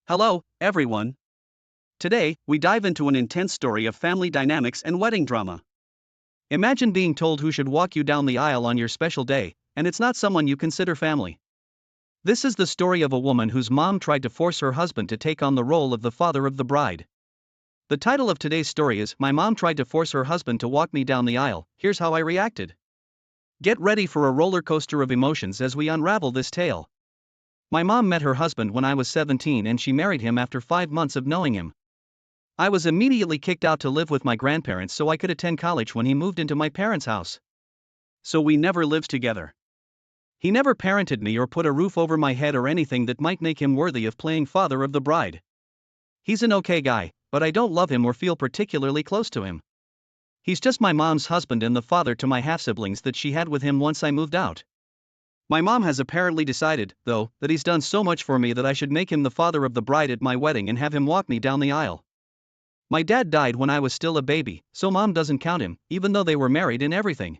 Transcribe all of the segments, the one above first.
Hello, everyone. Today, we dive into an intense story of family dynamics and wedding drama. Imagine being told who should walk you down the aisle on your special day, and it's not someone you consider family. This is the story of a woman whose mom tried to force her husband to take on the role of the father of the bride. The title of today's story is My Mom Tried to Force Her Husband to Walk Me Down the Aisle. Here's how I reacted. Get ready for a roller coaster of emotions as we unravel this tale. My mom met her husband when I was 17 and she married him after 5 months of knowing him. I was immediately kicked out to live with my grandparents so I could attend college when he moved into my parents' house. So we never lived together. He never parented me or put a roof over my head or anything that might make him worthy of playing father of the bride. He's an okay guy, but I don't love him or feel particularly close to him. He's just my mom's husband and the father to my half-siblings that she had with him once I moved out. My mom has apparently decided, though, that he's done so much for me that I should make him the father of the bride at my wedding and have him walk me down the aisle. My dad died when I was still a baby, so mom doesn't count him, even though they were married and everything.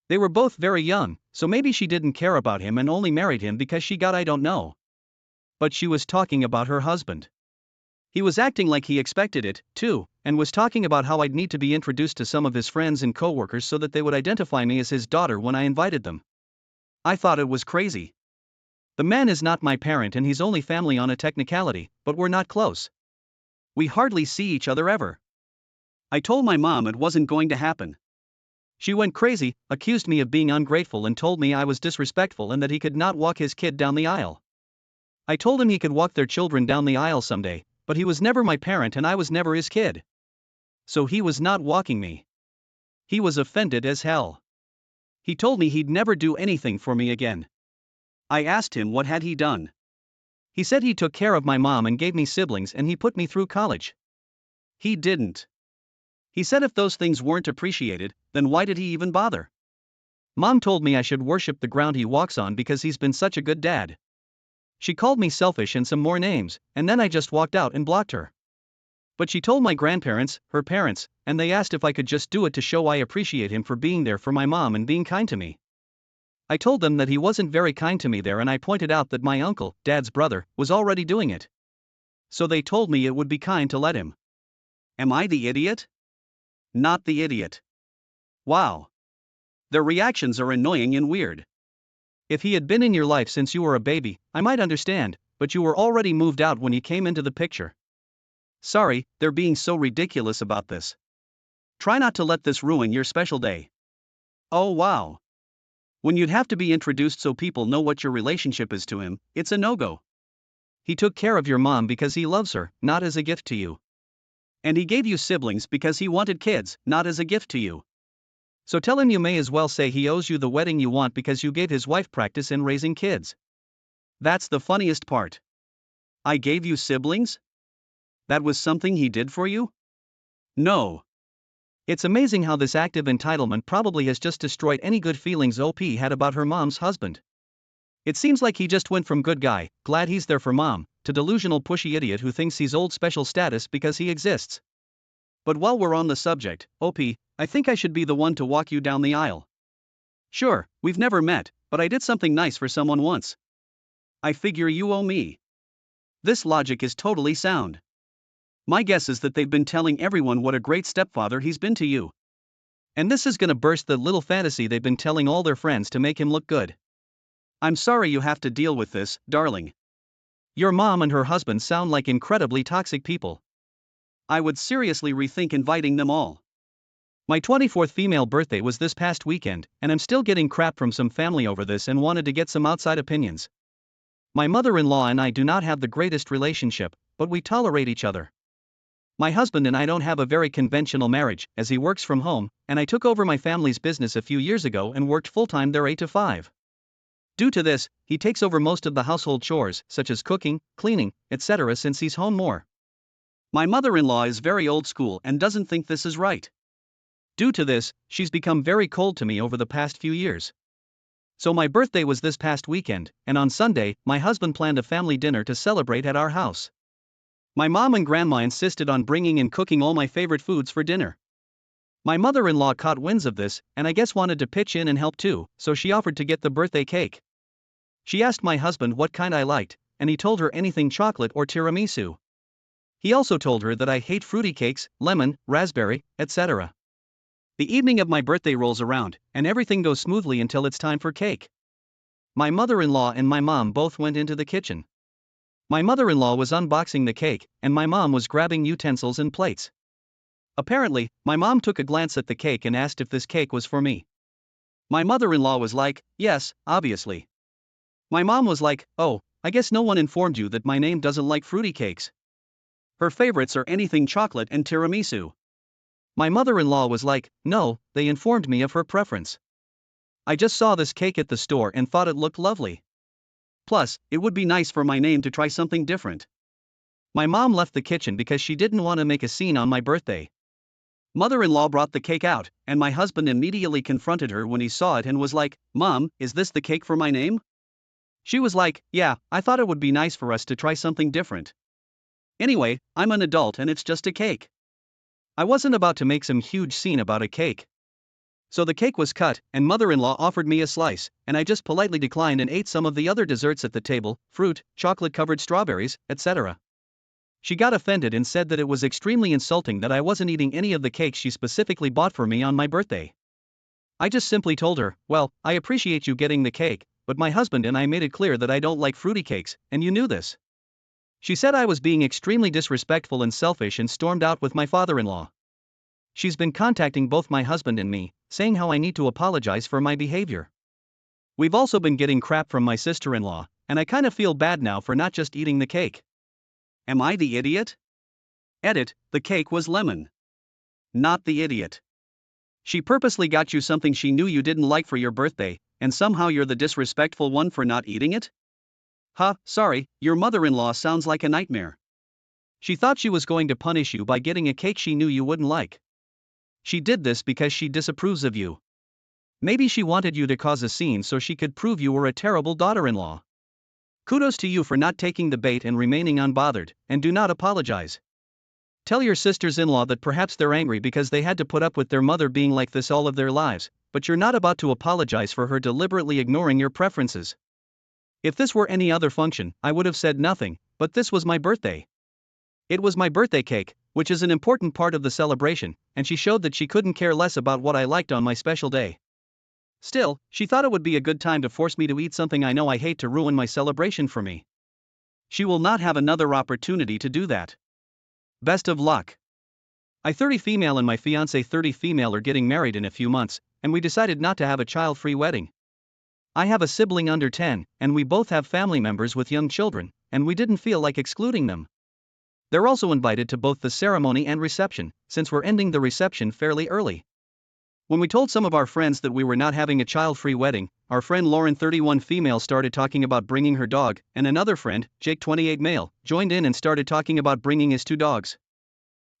They were both very young, so maybe she didn't care about him and only married him because she got I don't know. But she was talking about her husband. He was acting like he expected it, too, and was talking about how I'd need to be introduced to some of his friends and coworkers so that they would identify me as his daughter when I invited them. I thought it was crazy. The man is not my parent and he's only family on a technicality, but we're not close. We hardly see each other ever. I told my mom it wasn't going to happen. She went crazy, accused me of being ungrateful and told me I was disrespectful and that he could not walk his kid down the aisle. I told him he could walk their children down the aisle someday, but he was never my parent and I was never his kid. So he was not walking me. He was offended as hell. He told me he'd never do anything for me again. I asked him what had he done. He said he took care of my mom and gave me siblings and he put me through college. He didn't. He said if those things weren't appreciated, then why did he even bother? Mom told me I should worship the ground he walks on because he's been such a good dad. She called me selfish and some more names, and then I just walked out and blocked her. But she told my grandparents, her parents, and they asked if I could just do it to show I appreciate him for being there for my mom and being kind to me. I told them that he wasn't very kind to me there and I pointed out that my uncle, Dad's brother, was already doing it. So they told me it would be kind to let him. Am I the idiot? Not the idiot. Wow. Their reactions are annoying and weird. If he had been in your life since you were a baby, I might understand, but you were already moved out when he came into the picture. Sorry, they're being so ridiculous about this. Try not to let this ruin your special day. Oh wow. When you'd have to be introduced so people know what your relationship is to him, it's a no-go. He took care of your mom because he loves her, not as a gift to you. And he gave you siblings because he wanted kids, not as a gift to you. So tell him you may as well say he owes you the wedding you want because you gave his wife practice in raising kids. That's the funniest part. I gave you siblings? That was something he did for you? No. It's amazing how this act of entitlement probably has just destroyed any good feelings OP had about her mom's husband. It seems like he just went from good guy, glad he's there for mom, to delusional pushy idiot who thinks he's old special status because he exists. But while we're on the subject, OP, I think I should be the one to walk you down the aisle. Sure, we've never met, but I did something nice for someone once. I figure you owe me. This logic is totally sound. My guess is that they've been telling everyone what a great stepfather he's been to you. And this is gonna burst the little fantasy they've been telling all their friends to make him look good. I'm sorry you have to deal with this, darling. Your mom and her husband sound like incredibly toxic people. I would seriously rethink inviting them all. My 24th female birthday was this past weekend, and I'm still getting crap from some family over this and wanted to get some outside opinions. My mother-in-law and I do not have the greatest relationship, but we tolerate each other. My husband and I don't have a very conventional marriage, as he works from home, and I took over my family's business a few years ago and worked full-time there 8 to 5. Due to this, he takes over most of the household chores, such as cooking, cleaning, etc. since he's home more. My mother-in-law is very old school and doesn't think this is right. Due to this, she's become very cold to me over the past few years. So my birthday was this past weekend, and on Sunday, my husband planned a family dinner to celebrate at our house. My mom and grandma insisted on bringing and cooking all my favorite foods for dinner. My mother-in-law caught winds of this, and I guess wanted to pitch in and help too, so she offered to get the birthday cake. She asked my husband what kind I liked, and he told her anything chocolate or tiramisu. He also told her that I hate fruity cakes, lemon, raspberry, etc. The evening of my birthday rolls around, and everything goes smoothly until it's time for cake. My mother-in-law and my mom both went into the kitchen. My mother-in-law was unboxing the cake, and my mom was grabbing utensils and plates. Apparently, my mom took a glance at the cake and asked if this cake was for me. My mother-in-law was like, yes, obviously. My mom was like, oh, I guess no one informed you that my name doesn't like fruity cakes. Her favorites are anything chocolate and tiramisu. My mother-in-law was like, no, they informed me of her preference. I just saw this cake at the store and thought it looked lovely. Plus, it would be nice for my name to try something different. My mom left the kitchen because she didn't want to make a scene on my birthday. Mother-in-law brought the cake out, and my husband immediately confronted her when he saw it and was like, Mom, is this the cake for my name? She was like, yeah, I thought it would be nice for us to try something different. Anyway, I'm an adult and it's just a cake. I wasn't about to make some huge scene about a cake. So the cake was cut, and mother-in-law offered me a slice, and I just politely declined and ate some of the other desserts at the table, fruit, chocolate-covered strawberries, etc. She got offended and said that it was extremely insulting that I wasn't eating any of the cake she specifically bought for me on my birthday. I just simply told her, well, I appreciate you getting the cake, but my husband and I made it clear that I don't like fruity cakes, and you knew this. She said I was being extremely disrespectful and selfish and stormed out with my father-in-law. She's been contacting both my husband and me, saying how I need to apologize for my behavior. We've also been getting crap from my sister-in-law, and I kinda feel bad now for not just eating the cake. Am I the idiot? Edit, the cake was lemon. Not the idiot. She purposely got you something she knew you didn't like for your birthday, and somehow you're the disrespectful one for not eating it? Sorry, your mother-in-law sounds like a nightmare. She thought she was going to punish you by getting a cake she knew you wouldn't like. She did this because she disapproves of you. Maybe she wanted you to cause a scene so she could prove you were a terrible daughter-in-law. Kudos to you for not taking the bait and remaining unbothered, and do not apologize. Tell your sisters-in-law that perhaps they're angry because they had to put up with their mother being like this all of their lives, but you're not about to apologize for her deliberately ignoring your preferences. If this were any other function, I would have said nothing, but this was my birthday. It was my birthday cake, which is an important part of the celebration, and she showed that she couldn't care less about what I liked on my special day. Still, she thought it would be a good time to force me to eat something I know I hate to ruin my celebration for me. She will not have another opportunity to do that. Best of luck. I 30 female and my fiancé 30 female are getting married in a few months, and we decided not to have a child-free wedding. I have a sibling under 10, and we both have family members with young children, and we didn't feel like excluding them. They're also invited to both the ceremony and reception, since we're ending the reception fairly early. When we told some of our friends that we were not having a child-free wedding, our friend Lauren 31 female started talking about bringing her dog, and another friend, Jake 28 male, joined in and started talking about bringing his 2 dogs.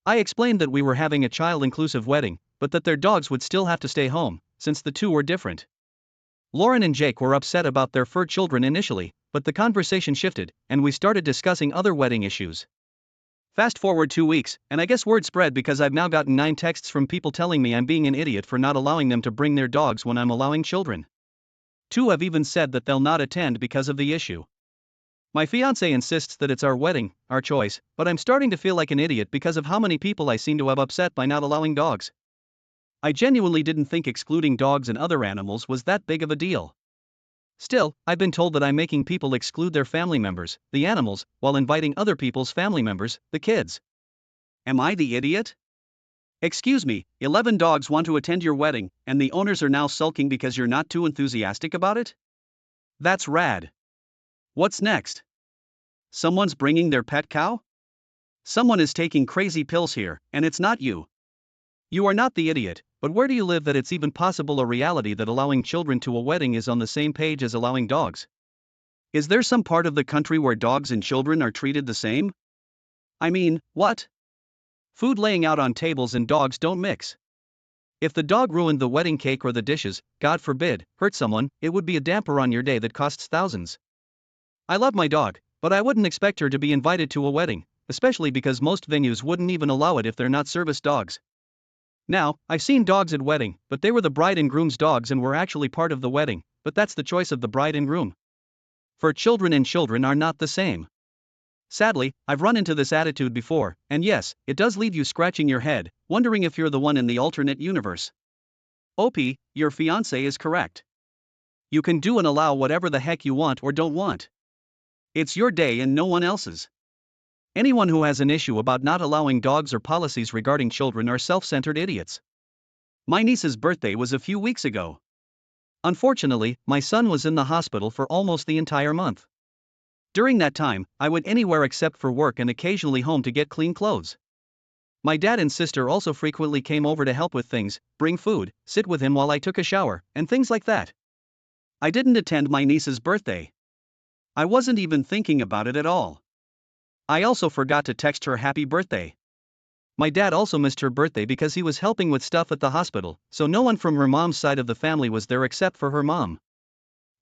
I explained that we were having a child-inclusive wedding, but that their dogs would still have to stay home, since the 2 were different. Lauren and Jake were upset about their fur children initially, but the conversation shifted, and we started discussing other wedding issues. Fast forward 2 weeks, and I guess word spread because I've now gotten 9 texts from people telling me I'm being an idiot for not allowing them to bring their dogs when I'm allowing children. 2 have even said that they'll not attend because of the issue. My fiancé insists that it's our wedding, our choice, but I'm starting to feel like an idiot because of how many people I seem to have upset by not allowing dogs. I genuinely didn't think excluding dogs and other animals was that big of a deal. Still, I've been told that I'm making people exclude their family members, the animals, while inviting other people's family members, the kids. Am I the idiot? Excuse me, 11 dogs want to attend your wedding, and the owners are now sulking because you're not too enthusiastic about it? That's rad. What's next? Someone's bringing their pet cow? Someone is taking crazy pills here, and it's not you. You are not the idiot, but where do you live that it's even possible a reality that allowing children to a wedding is on the same page as allowing dogs? Is there some part of the country where dogs and children are treated the same? I mean, what? Food laying out on tables and dogs don't mix. If the dog ruined the wedding cake or the dishes, God forbid, hurt someone, it would be a damper on your day that costs thousands. I love my dog, but I wouldn't expect her to be invited to a wedding, especially because most venues wouldn't even allow it if they're not service dogs. Now, I've seen dogs at wedding, but they were the bride and groom's dogs and were actually part of the wedding, but that's the choice of the bride and groom. For children and children are not the same. Sadly, I've run into this attitude before, and yes, it does leave you scratching your head, wondering if you're the one in the alternate universe. OP, your fiancé is correct. You can do and allow whatever the heck you want or don't want. It's your day and no one else's. Anyone who has an issue about not allowing dogs or policies regarding children are self-centered idiots. My niece's birthday was a few weeks ago. Unfortunately, my son was in the hospital for almost the entire month. During that time, I went anywhere except for work and occasionally home to get clean clothes. My dad and sister also frequently came over to help with things, bring food, sit with him while I took a shower, and things like that. I didn't attend my niece's birthday. I wasn't even thinking about it at all. I also forgot to text her happy birthday. My dad also missed her birthday because he was helping with stuff at the hospital, so no one from her mom's side of the family was there except for her mom.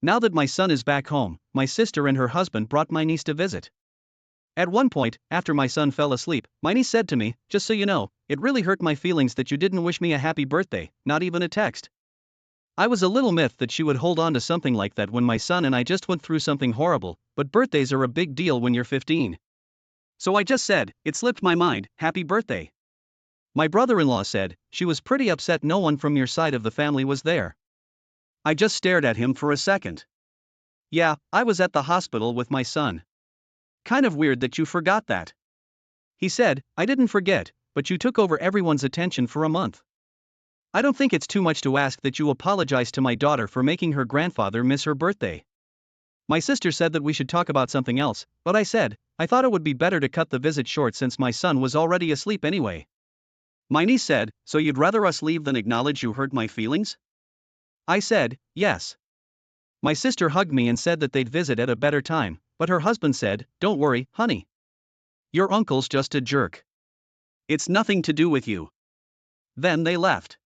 Now that my son is back home, my sister and her husband brought my niece to visit. At one point, after my son fell asleep, my niece said to me, "Just so you know, it really hurt my feelings that you didn't wish me a happy birthday, not even a text." I was a little miffed that she would hold on to something like that when my son and I just went through something horrible, but birthdays are a big deal when you're 15. So I just said, "It slipped my mind, happy birthday." My brother-in-law said, "She was pretty upset no one from your side of the family was there." I just stared at him for a second. "Yeah, I was at the hospital with my son." "Kind of weird that you forgot that." He said, "I didn't forget, but you took over everyone's attention for a month. I don't think it's too much to ask that you apologize to my daughter for making her grandfather miss her birthday." My sister said that we should talk about something else, but I said, I thought it would be better to cut the visit short since my son was already asleep anyway. My niece said, "So you'd rather us leave than acknowledge you hurt my feelings?" I said, "Yes." My sister hugged me and said that they'd visit at a better time, but her husband said, "Don't worry, honey. Your uncle's just a jerk. It's nothing to do with you." Then they left.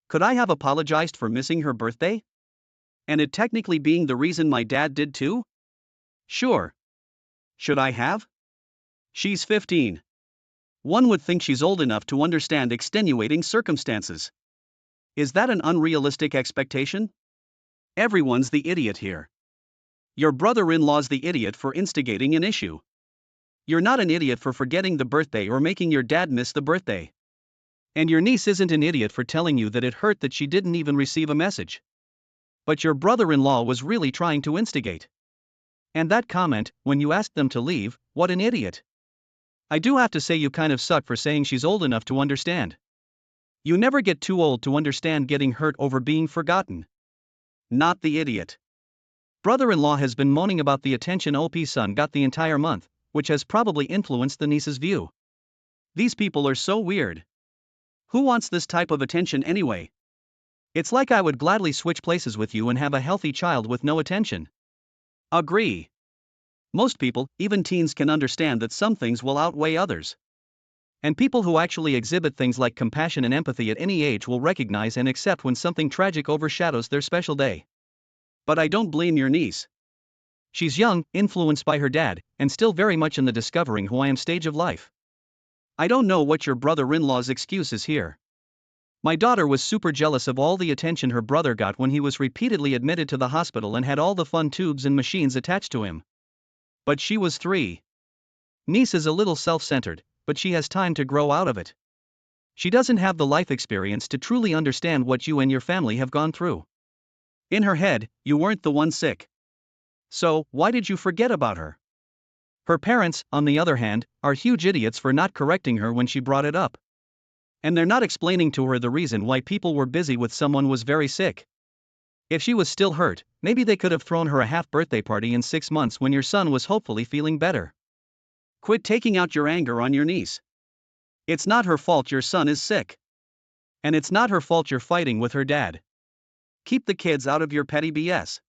Could I have apologized for missing her birthday? And it technically being the reason my dad did too? Sure. Should I have? She's 15. One would think she's old enough to understand extenuating circumstances. Is that an unrealistic expectation? Everyone's the idiot here. Your brother-in-law's the idiot for instigating an issue. You're not an idiot for forgetting the birthday or making your dad miss the birthday. And your niece isn't an idiot for telling you that it hurt that she didn't even receive a message. But your brother-in-law was really trying to instigate. And that comment, when you asked them to leave, what an idiot. I do have to say you kind of suck for saying she's old enough to understand. You never get too old to understand getting hurt over being forgotten. Not the idiot. Brother-in-law has been moaning about the attention OP's son got the entire month, which has probably influenced the niece's view. These people are so weird. Who wants this type of attention anyway? It's like I would gladly switch places with you and have a healthy child with no attention. Agree. Most people, even teens, can understand that some things will outweigh others. And people who actually exhibit things like compassion and empathy at any age will recognize and accept when something tragic overshadows their special day. But I don't blame your niece. She's young, influenced by her dad, and still very much in the discovering who I am stage of life. I don't know what your brother-in-law's excuse is here. My daughter was super jealous of all the attention her brother got when he was repeatedly admitted to the hospital and had all the fun tubes and machines attached to him. But she was 3. Niece is a little self-centered, but she has time to grow out of it. She doesn't have the life experience to truly understand what you and your family have gone through. In her head, you weren't the one sick. So, why did you forget about her? Her parents, on the other hand, are huge idiots for not correcting her when she brought it up. And they're not explaining to her the reason why people were busy with someone was very sick. If she was still hurt, maybe they could have thrown her a half-birthday party in 6 months when your son was hopefully feeling better. Quit taking out your anger on your niece. It's not her fault your son is sick. And it's not her fault you're fighting with her dad. Keep the kids out of your petty BS.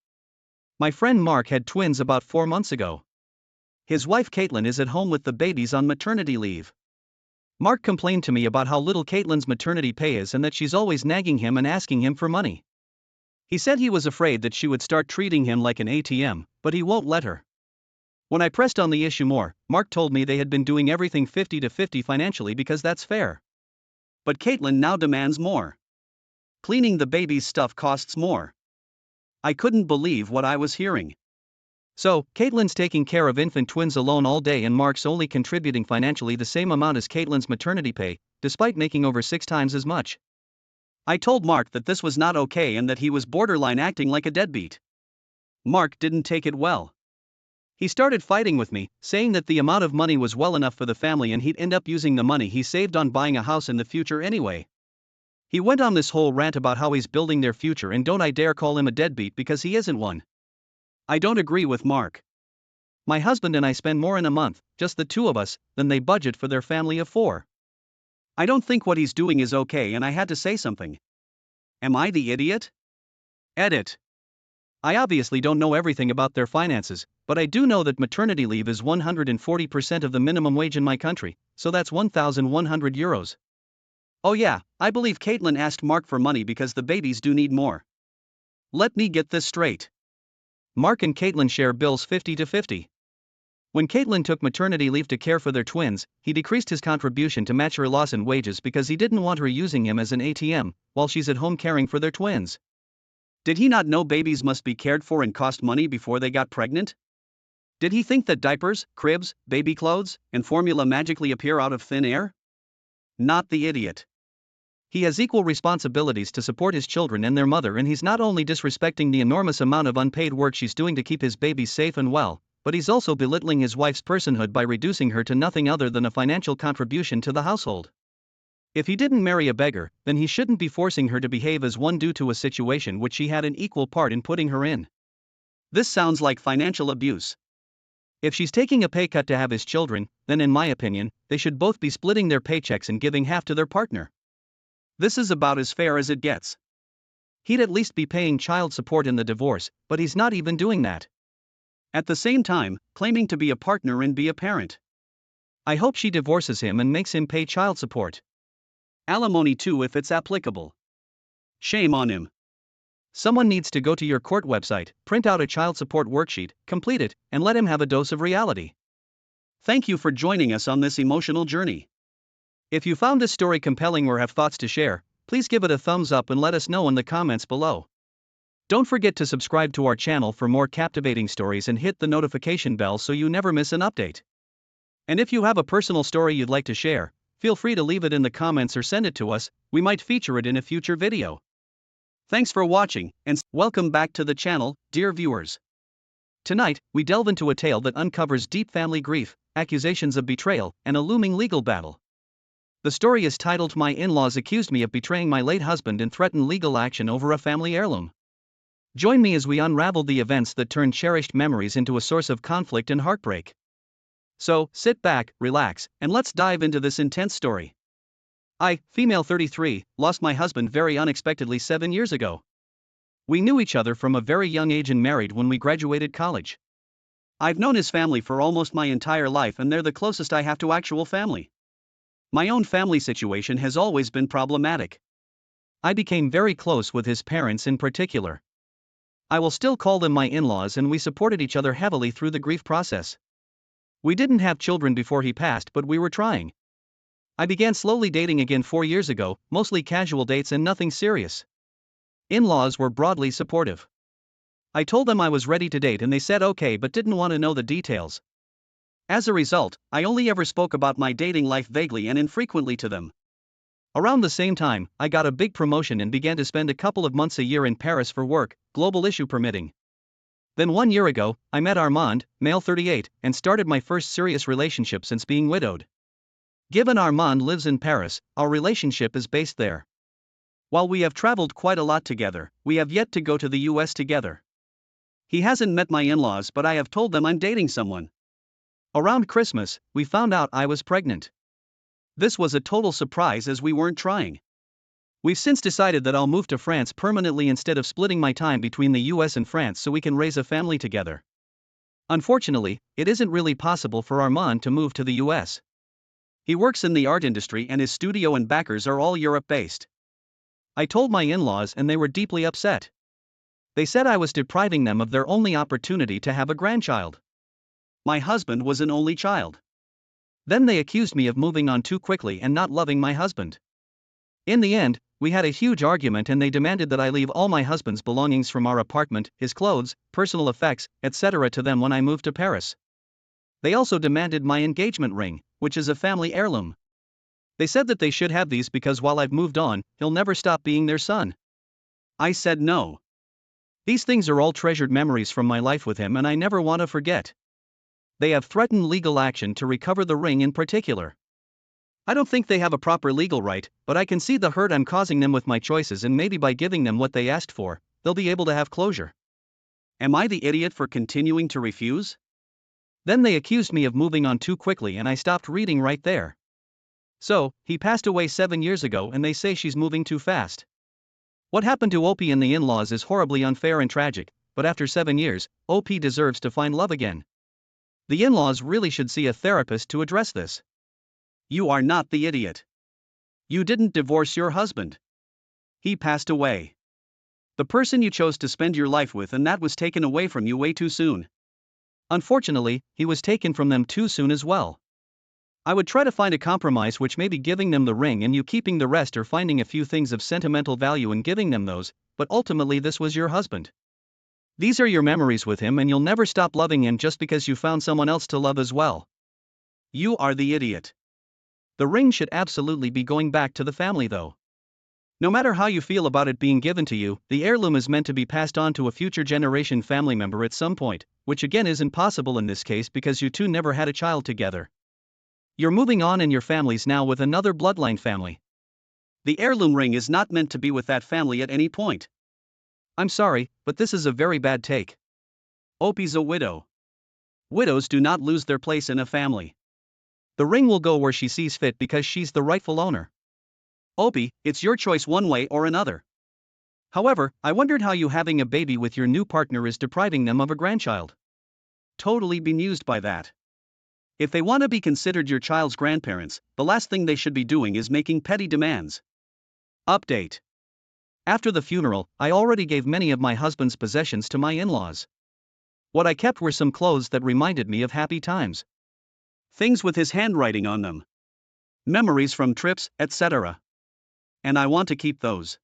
My friend Mark had twins about 4 months ago. His wife Caitlin is at home with the babies on maternity leave. Mark complained to me about how little Caitlin's maternity pay is and that she's always nagging him and asking him for money. He said he was afraid that she would start treating him like an ATM, but he won't let her. When I pressed on the issue more, Mark told me they had been doing everything 50-50 financially because that's fair. But Caitlin now demands more. Cleaning the baby's stuff costs more. I couldn't believe what I was hearing. So, Caitlin's taking care of infant twins alone all day and Mark's only contributing financially the same amount as Caitlin's maternity pay, despite making over 6 times as much. I told Mark that this was not okay and that he was borderline acting like a deadbeat. Mark didn't take it well. He started fighting with me, saying that the amount of money was well enough for the family and he'd end up using the money he saved on buying a house in the future anyway. He went on this whole rant about how he's building their future and don't I dare call him a deadbeat because he isn't one. I don't agree with Mark. My husband and I spend more in a month, just the two of us, than they budget for their family of 4. I don't think what he's doing is okay and I had to say something. Am I the idiot? Edit. I obviously don't know everything about their finances, but I do know that maternity leave is 140% of the minimum wage in my country, so that's €1,100. Oh yeah, I believe Caitlin asked Mark for money because the babies do need more. Let me get this straight. Mark and Caitlin share bills 50-50. When Caitlin took maternity leave to care for their twins, he decreased his contribution to match her loss in wages because he didn't want her using him as an ATM, while she's at home caring for their twins. Did he not know babies must be cared for and cost money before they got pregnant? Did he think that diapers, cribs, baby clothes, and formula magically appear out of thin air? Not the idiot. He has equal responsibilities to support his children and their mother, and he's not only disrespecting the enormous amount of unpaid work she's doing to keep his babies safe and well, but he's also belittling his wife's personhood by reducing her to nothing other than a financial contribution to the household. If he didn't marry a beggar, then he shouldn't be forcing her to behave as one due to a situation which she had an equal part in putting her in. This sounds like financial abuse. If she's taking a pay cut to have his children, then in my opinion, they should both be splitting their paychecks and giving half to their partner. This is about as fair as it gets. He'd at least be paying child support in the divorce, but he's not even doing that. At the same time, claiming to be a partner and be a parent. I hope she divorces him and makes him pay child support. Alimony too if it's applicable. Shame on him. Someone needs to go to your court website, print out a child support worksheet, complete it, and let him have a dose of reality. Thank you for joining us on this emotional journey. If you found this story compelling or have thoughts to share, please give it a thumbs up and let us know in the comments below. Don't forget to subscribe to our channel for more captivating stories and hit the notification bell so you never miss an update. And if you have a personal story you'd like to share, feel free to leave it in the comments or send it to us, we might feature it in a future video. Thanks for watching, and welcome back to the channel, dear viewers. Tonight, we delve into a tale that uncovers deep family grief, accusations of betrayal, and a looming legal battle. The story is titled My In-Laws Accused Me of Betraying My Late Husband and Threaten Legal Action Over a Family Heirloom. Join me as we unravel the events that turned cherished memories into a source of conflict and heartbreak. So, sit back, relax, and let's dive into this intense story. I, female 33, lost my husband very unexpectedly 7 years ago. We knew each other from a very young age and married when we graduated college. I've known his family for almost my entire life and they're the closest I have to actual family. My own family situation has always been problematic. I became very close with his parents in particular. I will still call them my in-laws, and we supported each other heavily through the grief process. We didn't have children before he passed, but we were trying. I began slowly dating again 4 years ago, mostly casual dates and nothing serious. In-laws were broadly supportive. I told them I was ready to date and they said okay but didn't want to know the details. As a result, I only ever spoke about my dating life vaguely and infrequently to them. Around the same time, I got a big promotion and began to spend a couple of months a year in Paris for work, global issue permitting. Then 1 year ago, I met Armand, male 38, and started my first serious relationship since being widowed. Given Armand lives in Paris, our relationship is based there. While we have traveled quite a lot together, we have yet to go to the US together. He hasn't met my in-laws, but I have told them I'm dating someone. Around Christmas, we found out I was pregnant. This was a total surprise as we weren't trying. We've since decided that I'll move to France permanently instead of splitting my time between the US and France so we can raise a family together. Unfortunately, it isn't really possible for Armand to move to the US. He works in the art industry and his studio and backers are all Europe-based. I told my in-laws and they were deeply upset. They said I was depriving them of their only opportunity to have a grandchild. My husband was an only child. Then they accused me of moving on too quickly and not loving my husband. In the end, we had a huge argument and they demanded that I leave all my husband's belongings from our apartment, his clothes, personal effects, etc. to them when I moved to Paris. They also demanded my engagement ring, which is a family heirloom. They said that they should have these because while I've moved on, he'll never stop being their son. I said no. These things are all treasured memories from my life with him and I never want to forget. They have threatened legal action to recover the ring in particular. I don't think they have a proper legal right, but I can see the hurt I'm causing them with my choices, and maybe by giving them what they asked for, they'll be able to have closure. Am I the idiot for continuing to refuse? Then they accused me of moving on too quickly and I stopped reading right there. So, he passed away 7 years ago and they say she's moving too fast. What happened to OP and the in-laws is horribly unfair and tragic, but after 7 years, OP deserves to find love again. The in-laws really should see a therapist to address this. You are not the idiot. You didn't divorce your husband. He passed away. The person you chose to spend your life with, and that was taken away from you way too soon. Unfortunately, he was taken from them too soon as well. I would try to find a compromise, which may be giving them the ring and you keeping the rest, or finding a few things of sentimental value and giving them those, but ultimately this was your husband. These are your memories with him and you'll never stop loving him just because you found someone else to love as well. You are the idiot. The ring should absolutely be going back to the family though. No matter how you feel about it being given to you, the heirloom is meant to be passed on to a future generation family member at some point, which again is impossible in this case because you two never had a child together. You're moving on and your family's now with another bloodline family. The heirloom ring is not meant to be with that family at any point. I'm sorry, but this is a very bad take. Opie's a widow. Widows do not lose their place in a family. The ring will go where she sees fit because she's the rightful owner. Opie, it's your choice one way or another. However, I wondered how you having a baby with your new partner is depriving them of a grandchild. Totally bemused by that. If they want to be considered your child's grandparents, the last thing they should be doing is making petty demands. Update. After the funeral, I already gave many of my husband's possessions to my in-laws. What I kept were some clothes that reminded me of happy times. Things with his handwriting on them. Memories from trips, etc. And I want to keep those.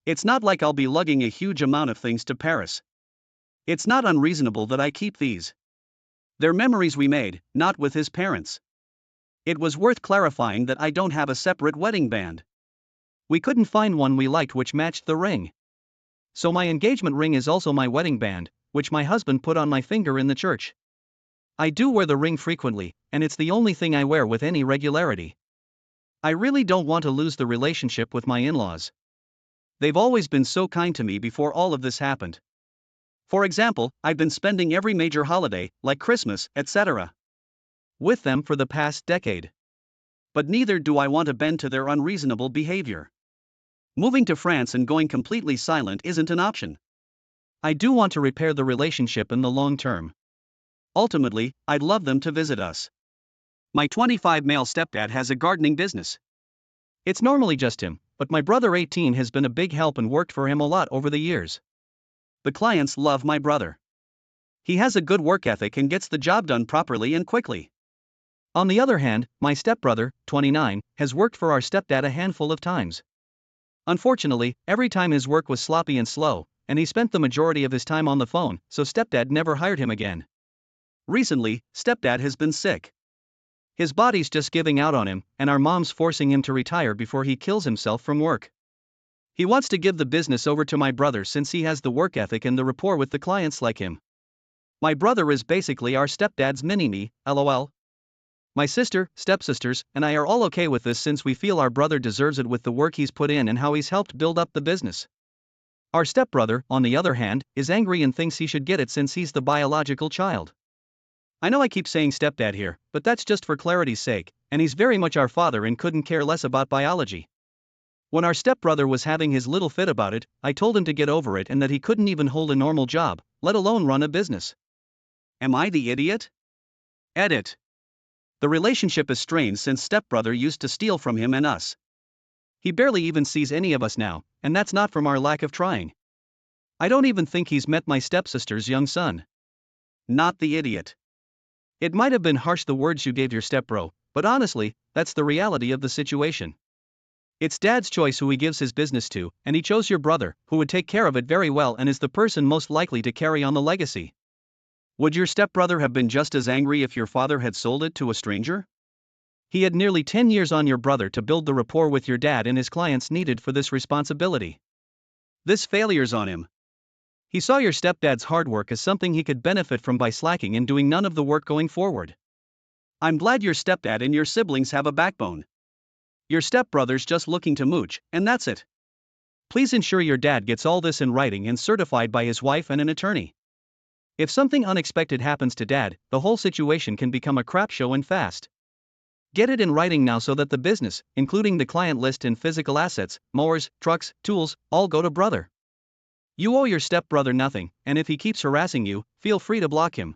It's not like I'll be lugging a huge amount of things to Paris. It's not unreasonable that I keep these. They're memories we made, not with his parents. It was worth clarifying that I don't have a separate wedding band. We couldn't find one we liked which matched the ring. So my engagement ring is also my wedding band, which my husband put on my finger in the church. I do wear the ring frequently, and it's the only thing I wear with any regularity. I really don't want to lose the relationship with my in-laws. They've always been so kind to me before all of this happened. For example, I've been spending every major holiday, like Christmas, etc., with them for the past decade. But neither do I want to bend to their unreasonable behavior. Moving to France and going completely silent isn't an option. I do want to repair the relationship in the long term. Ultimately, I'd love them to visit us. My 25 male stepdad has a gardening business. It's normally just him, but my brother 18 has been a big help and worked for him a lot over the years. The clients love my brother. He has a good work ethic and gets the job done properly and quickly. On the other hand, my stepbrother, 29, has worked for our stepdad a handful of times. Unfortunately, every time his work was sloppy and slow, and he spent the majority of his time on the phone, so stepdad never hired him again. Recently, stepdad has been sick. His body's just giving out on him, and our mom's forcing him to retire before he kills himself from work. He wants to give the business over to my brother since he has the work ethic and the rapport with the clients like him. My brother is basically our stepdad's mini-me, lol. My sister, stepsisters, and I are all okay with this since we feel our brother deserves it with the work he's put in and how he's helped build up the business. Our stepbrother, on the other hand, is angry and thinks he should get it since he's the biological child. I know I keep saying stepdad here, but that's just for clarity's sake, and he's very much our father and couldn't care less about biology. When our stepbrother was having his little fit about it, I told him to get over it and that he couldn't even hold a normal job, let alone run a business. Am I the idiot? Edit. The relationship is strained since stepbrother used to steal from him and us. He barely even sees any of us now, and that's not from our lack of trying. I don't even think he's met my stepsister's young son. Not the idiot. It might have been harsh the words you gave your stepbro, but honestly, that's the reality of the situation. It's dad's choice who he gives his business to, and he chose your brother, who would take care of it very well and is the person most likely to carry on the legacy. Would your stepbrother have been just as angry if your father had sold it to a stranger? He had nearly 10 years on your brother to build the rapport with your dad and his clients needed for this responsibility. This failure's on him. He saw your stepdad's hard work as something he could benefit from by slacking and doing none of the work going forward. I'm glad your stepdad and your siblings have a backbone. Your stepbrother's just looking to mooch, and that's it. Please ensure your dad gets all this in writing and certified by his wife and an attorney. If something unexpected happens to dad, the whole situation can become a crap show and fast. Get it in writing now so that the business, including the client list and physical assets, mowers, trucks, tools, all go to brother. You owe your stepbrother nothing, and if he keeps harassing you, feel free to block him.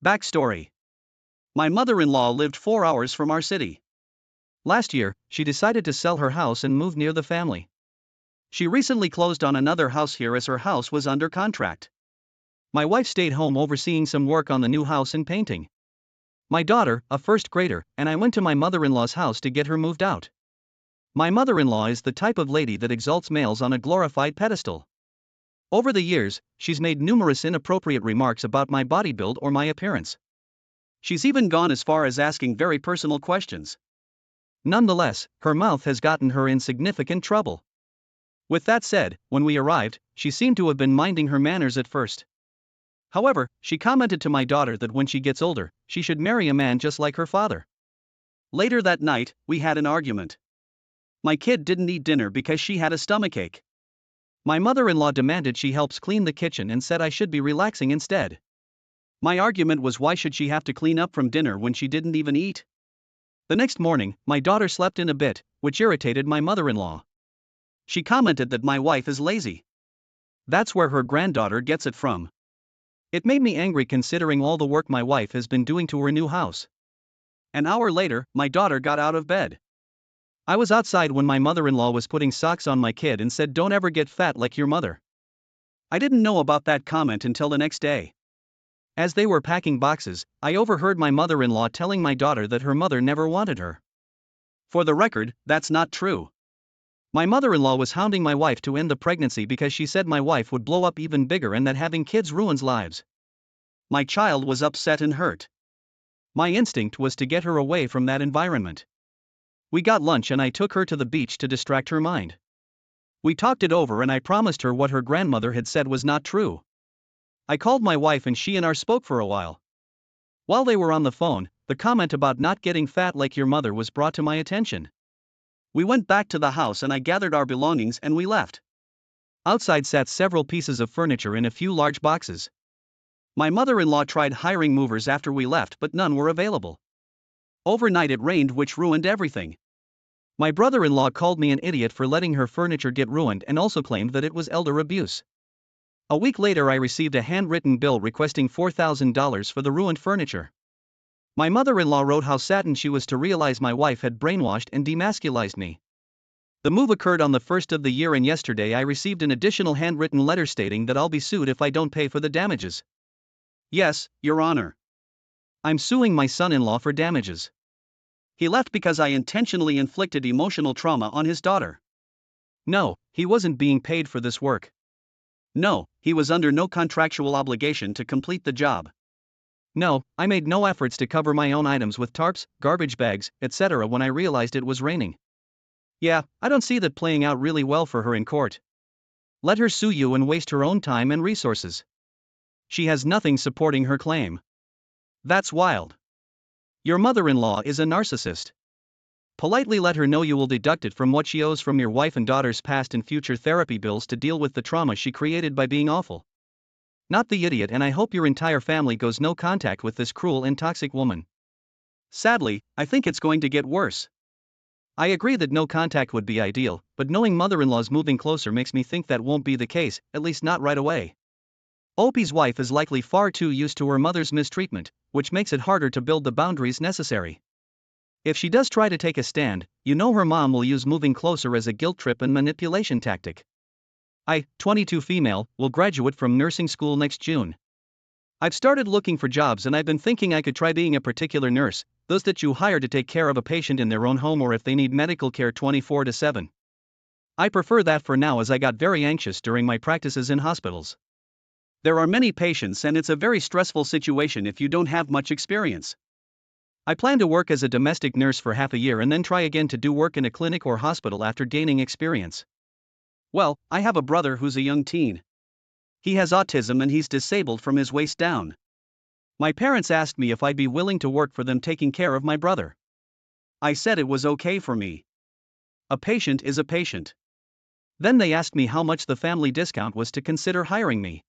Backstory. My mother-in-law lived 4 hours from our city. Last year, she decided to sell her house and move near the family. She recently closed on another house here as her house was under contract. My wife stayed home overseeing some work on the new house and painting. My daughter, a first grader, and I went to my mother-in-law's house to get her moved out. My mother-in-law is the type of lady that exalts males on a glorified pedestal. Over the years, she's made numerous inappropriate remarks about my body build or my appearance. She's even gone as far as asking very personal questions. Nonetheless, her mouth has gotten her in significant trouble. With that said, when we arrived, she seemed to have been minding her manners at first. However, she commented to my daughter that when she gets older, she should marry a man just like her father. Later that night, we had an argument. My kid didn't eat dinner because she had a stomachache. My mother-in-law demanded she helps clean the kitchen and said I should be relaxing instead. My argument was why should she have to clean up from dinner when she didn't even eat? The next morning, my daughter slept in a bit, which irritated my mother-in-law. She commented that my wife is lazy. That's where her granddaughter gets it from. It made me angry considering all the work my wife has been doing to her new house. An hour later, my daughter got out of bed. I was outside when my mother-in-law was putting socks on my kid and said don't ever get fat like your mother. I didn't know about that comment until the next day. As they were packing boxes, I overheard my mother-in-law telling my daughter that her mother never wanted her. For the record, that's not true. My mother-in-law was hounding my wife to end the pregnancy because she said my wife would blow up even bigger and that having kids ruins lives. My child was upset and hurt. My instinct was to get her away from that environment. We got lunch and I took her to the beach to distract her mind. We talked it over and I promised her what her grandmother had said was not true. I called my wife and she and I spoke for a while. While they were on the phone, the comment about not getting fat like your mother was brought to my attention. We went back to the house and I gathered our belongings and we left. Outside sat several pieces of furniture in a few large boxes. My mother-in-law tried hiring movers after we left but none were available. Overnight it rained which ruined everything. My brother-in-law called me an idiot for letting her furniture get ruined and also claimed that it was elder abuse. A week later I received a handwritten bill requesting $4,000 for the ruined furniture. My mother-in-law wrote how saddened she was to realize my wife had brainwashed and demasculized me. The move occurred on the 1st of the year and yesterday I received an additional handwritten letter stating that I'll be sued if I don't pay for the damages. Yes, Your Honor. I'm suing my son-in-law for damages. He left because I intentionally inflicted emotional trauma on his daughter. No, he wasn't being paid for this work. No, he was under no contractual obligation to complete the job. No, I made no efforts to cover my own items with tarps, garbage bags, etc. when I realized it was raining. Yeah, I don't see that playing out really well for her in court. Let her sue you and waste her own time and resources. She has nothing supporting her claim. That's wild. Your mother-in-law is a narcissist. Politely let her know you will deduct it from what she owes from your wife and daughter's past and future therapy bills to deal with the trauma she created by being awful. Not the idiot, and I hope your entire family goes no contact with this cruel and toxic woman. Sadly, I think it's going to get worse. I agree that no contact would be ideal, but knowing mother-in-law's moving closer makes me think that won't be the case, at least not right away. Opie's wife is likely far too used to her mother's mistreatment, which makes it harder to build the boundaries necessary. If she does try to take a stand, you know her mom will use moving closer as a guilt trip and manipulation tactic. I, 22 female, will graduate from nursing school next June. I've started looking for jobs and I've been thinking I could try being a particular nurse, those that you hire to take care of a patient in their own home or if they need medical care 24/7. I prefer that for now as I got very anxious during my practices in hospitals. There are many patients and it's a very stressful situation if you don't have much experience. I plan to work as a domestic nurse for half a year and then try again to do work in a clinic or hospital after gaining experience. Well, I have a brother who's a young teen. He has autism and he's disabled from his waist down. My parents asked me if I'd be willing to work for them taking care of my brother. I said it was okay for me. A patient is a patient. Then they asked me how much the family discount was to consider hiring me.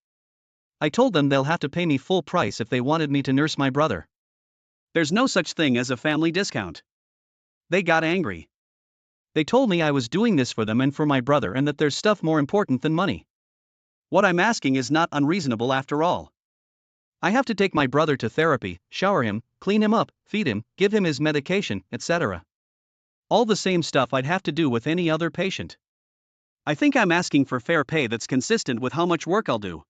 I told them they'll have to pay me full price if they wanted me to nurse my brother. There's no such thing as a family discount. They got angry. They told me I was doing this for them and for my brother and that there's stuff more important than money. What I'm asking is not unreasonable after all. I have to take my brother to therapy, shower him, clean him up, feed him, give him his medication, etc. All the same stuff I'd have to do with any other patient. I think I'm asking for fair pay that's consistent with how much work I'll do.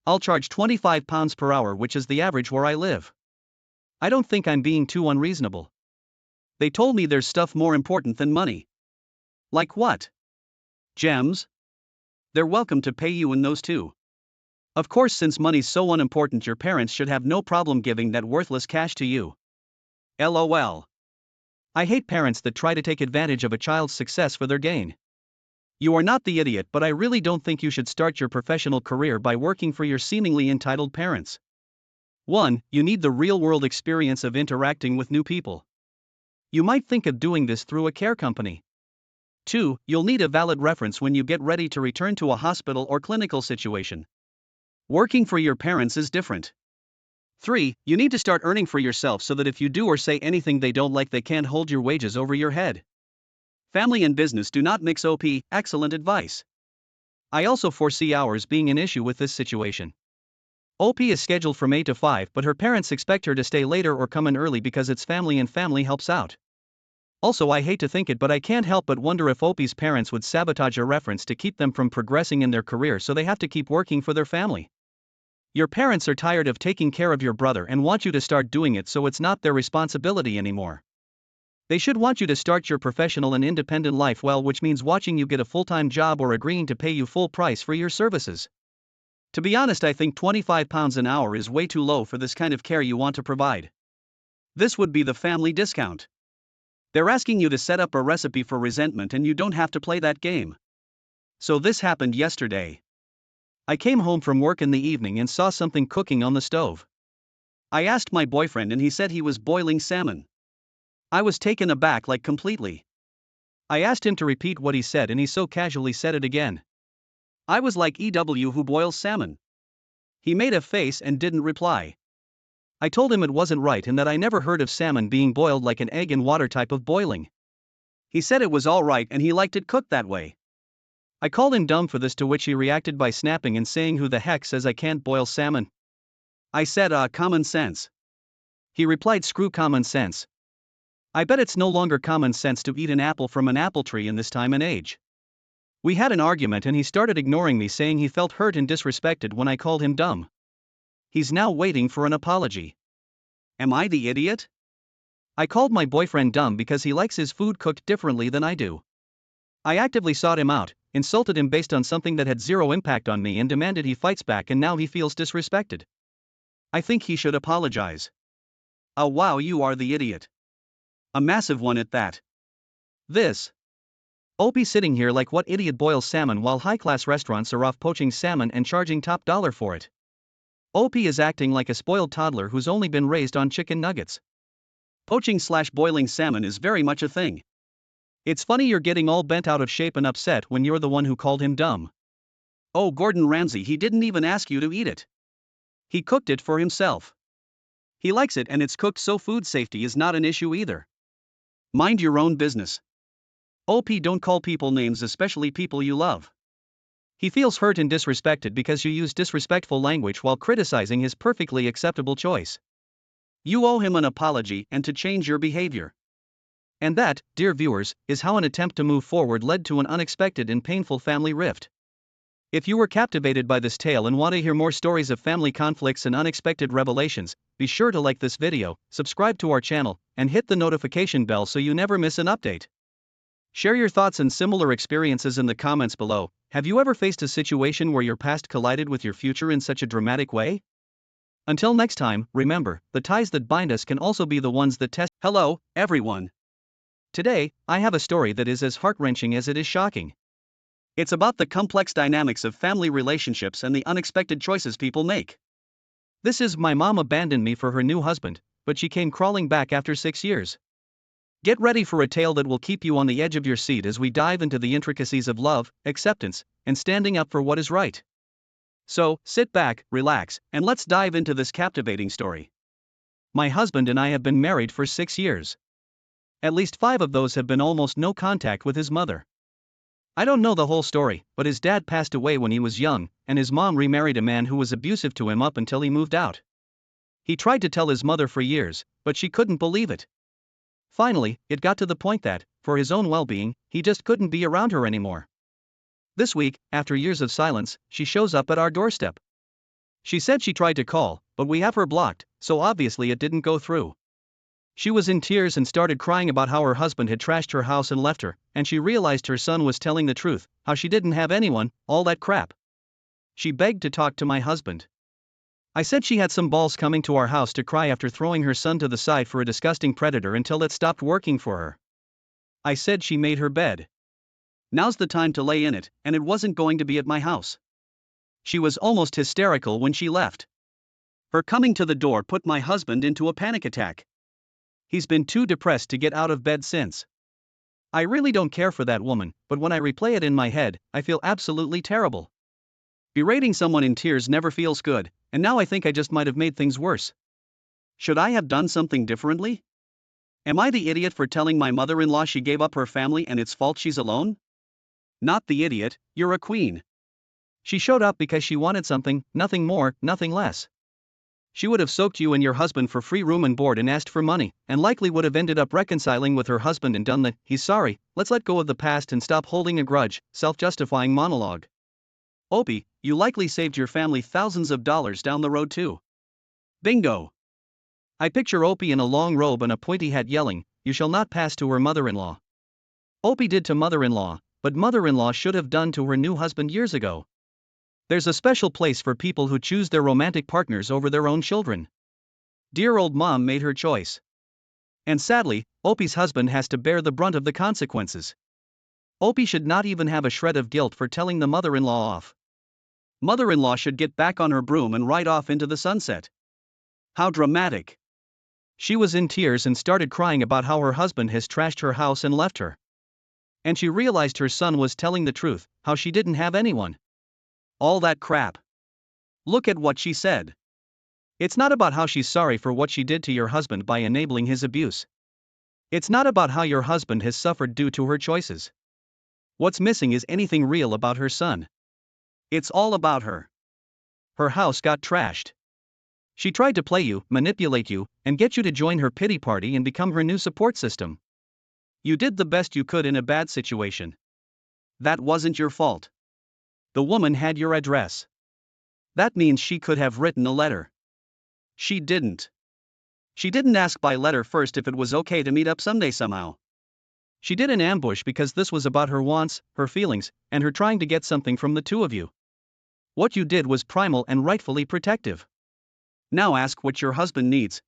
I'll charge £25 per hour, which is the average where I live. I don't think I'm being too unreasonable. They told me there's stuff more important than money. Like what? Gems? They're welcome to pay you in those too. Of course, since money's so unimportant, your parents should have no problem giving that worthless cash to you. LOL. I hate parents that try to take advantage of a child's success for their gain. You are not the idiot, but I really don't think you should start your professional career by working for your seemingly entitled parents. 1. You need the real-world experience of interacting with new people. You might think of doing this through a care company. 2. You'll need a valid reference when you get ready to return to a hospital or clinical situation. Working for your parents is different. 3. You need to start earning for yourself so that if you do or say anything they don't like, they can't hold your wages over your head. Family and business do not mix. OP, excellent advice. I also foresee hours being an issue with this situation. OP is scheduled from 8 to 5, but her parents expect her to stay later or come in early because it's family and family helps out. Also, I hate to think it, but I can't help but wonder if OP's parents would sabotage a reference to keep them from progressing in their career, so they have to keep working for their family. Your parents are tired of taking care of your brother and want you to start doing it so it's not their responsibility anymore. They should want you to start your professional and independent life well, which means watching you get a full-time job or agreeing to pay you full price for your services. To be honest, I think £25 an hour is way too low for this kind of care you want to provide. This would be the family discount. They're asking you to set up a recipe for resentment and you don't have to play that game. So this happened yesterday. I came home from work in the evening and saw something cooking on the stove. I asked my boyfriend and he said he was boiling salmon. I was taken aback, like completely. I asked him to repeat what he said and he so casually said it again. I was like, EW, who boils salmon? He made a face and didn't reply. I told him it wasn't right and that I never heard of salmon being boiled like an egg in water type of boiling. He said it was all right and he liked it cooked that way. I called him dumb for this, to which he reacted by snapping and saying, "Who the heck says I can't boil salmon?" I said, common sense. He replied, "Screw common sense. I bet it's no longer common sense to eat an apple from an apple tree in this time and age." We had an argument and he started ignoring me, saying he felt hurt and disrespected when I called him dumb. He's now waiting for an apology. Am I the idiot? I called my boyfriend dumb because he likes his food cooked differently than I do. I actively sought him out, insulted him based on something that had zero impact on me, and demanded he fights back, and now he feels disrespected. I think he should apologize. Oh wow, you are the idiot. A massive one at that. This. OP sitting here like, what idiot boils salmon while high-class restaurants are off poaching salmon and charging top dollar for it? OP is acting like a spoiled toddler who's only been raised on chicken nuggets. Poaching/boiling salmon is very much a thing. It's funny you're getting all bent out of shape and upset when you're the one who called him dumb. Oh, Gordon Ramsay, he didn't even ask you to eat it. He cooked it for himself. He likes it and it's cooked, so food safety is not an issue either. Mind your own business. OP, don't call people names, especially people you love. He feels hurt and disrespected because you use disrespectful language while criticizing his perfectly acceptable choice. You owe him an apology and to change your behavior. And that, dear viewers, is how an attempt to move forward led to an unexpected and painful family rift. If you were captivated by this tale and want to hear more stories of family conflicts and unexpected revelations, be sure to like this video, subscribe to our channel, and hit the notification bell so you never miss an update. Share your thoughts and similar experiences in the comments below. Have you ever faced a situation where your past collided with your future in such a dramatic way? Until next time, remember, the ties that bind us can also be the ones that test. Hello, everyone. Today, I have a story that is as heart-wrenching as it is shocking. It's about the complex dynamics of family relationships and the unexpected choices people make. This is My Mom Abandoned Me for Her New Husband, but She Came Crawling Back After 6 Years. Get ready for a tale that will keep you on the edge of your seat as we dive into the intricacies of love, acceptance, and standing up for what is right. So, sit back, relax, and let's dive into this captivating story. My husband and I have been married for 6 years. At least 5 of those have been almost no contact with his mother. I don't know the whole story, but his dad passed away when he was young, and his mom remarried a man who was abusive to him up until he moved out. He tried to tell his mother for years, but she couldn't believe it. Finally, it got to the point that, for his own well-being, he just couldn't be around her anymore. This week, after years of silence, she shows up at our doorstep. She said she tried to call, but we have her blocked, so obviously it didn't go through. She was in tears and started crying about how her husband had trashed her house and left her, and she realized her son was telling the truth, how she didn't have anyone, all that crap. She begged to talk to my husband. I said she had some balls coming to our house to cry after throwing her son to the side for a disgusting predator until it stopped working for her. I said she made her bed. Now's the time to lay in it, and it wasn't going to be at my house. She was almost hysterical when she left. Her coming to the door put my husband into a panic attack. He's been too depressed to get out of bed since. I really don't care for that woman, but when I replay it in my head, I feel absolutely terrible. Berating someone in tears never feels good, and now I think I just might have made things worse. Should I have done something differently? Am I the idiot for telling my mother-in-law she gave up her family and it's fault she's alone? Not the idiot, you're a queen. She showed up because she wanted something, nothing more, nothing less. She would have soaked you and your husband for free room and board and asked for money, and likely would have ended up reconciling with her husband and done the "he's sorry, let's let go of the past and stop holding a grudge" self-justifying monologue. Opie, you likely saved your family thousands of dollars down the road too. Bingo! I picture Opie in a long robe and a pointy hat yelling, "You shall not pass," to her mother-in-law. Opie did to mother-in-law, but mother-in-law should have done to her new husband years ago. There's a special place for people who choose their romantic partners over their own children. Dear old mom made her choice. And sadly, Opie's husband has to bear the brunt of the consequences. Opie should not even have a shred of guilt for telling the mother-in-law off. Mother-in-law should get back on her broom and ride off into the sunset. How dramatic. She was in tears and started crying about how her husband has trashed her house and left her. And she realized her son was telling the truth, how she didn't have anyone. All that crap. Look at what she said. It's not about how she's sorry for what she did to your husband by enabling his abuse. It's not about how your husband has suffered due to her choices. What's missing is anything real about her son. It's all about her. Her house got trashed. She tried to play you, manipulate you, and get you to join her pity party and become her new support system. You did the best you could in a bad situation. That wasn't your fault. The woman had your address. That means she could have written a letter. She didn't. She didn't ask by letter first if it was okay to meet up someday somehow. She did an ambush because this was about her wants, her feelings, and her trying to get something from the two of you. What you did was primal and rightfully protective. Now ask what your husband needs.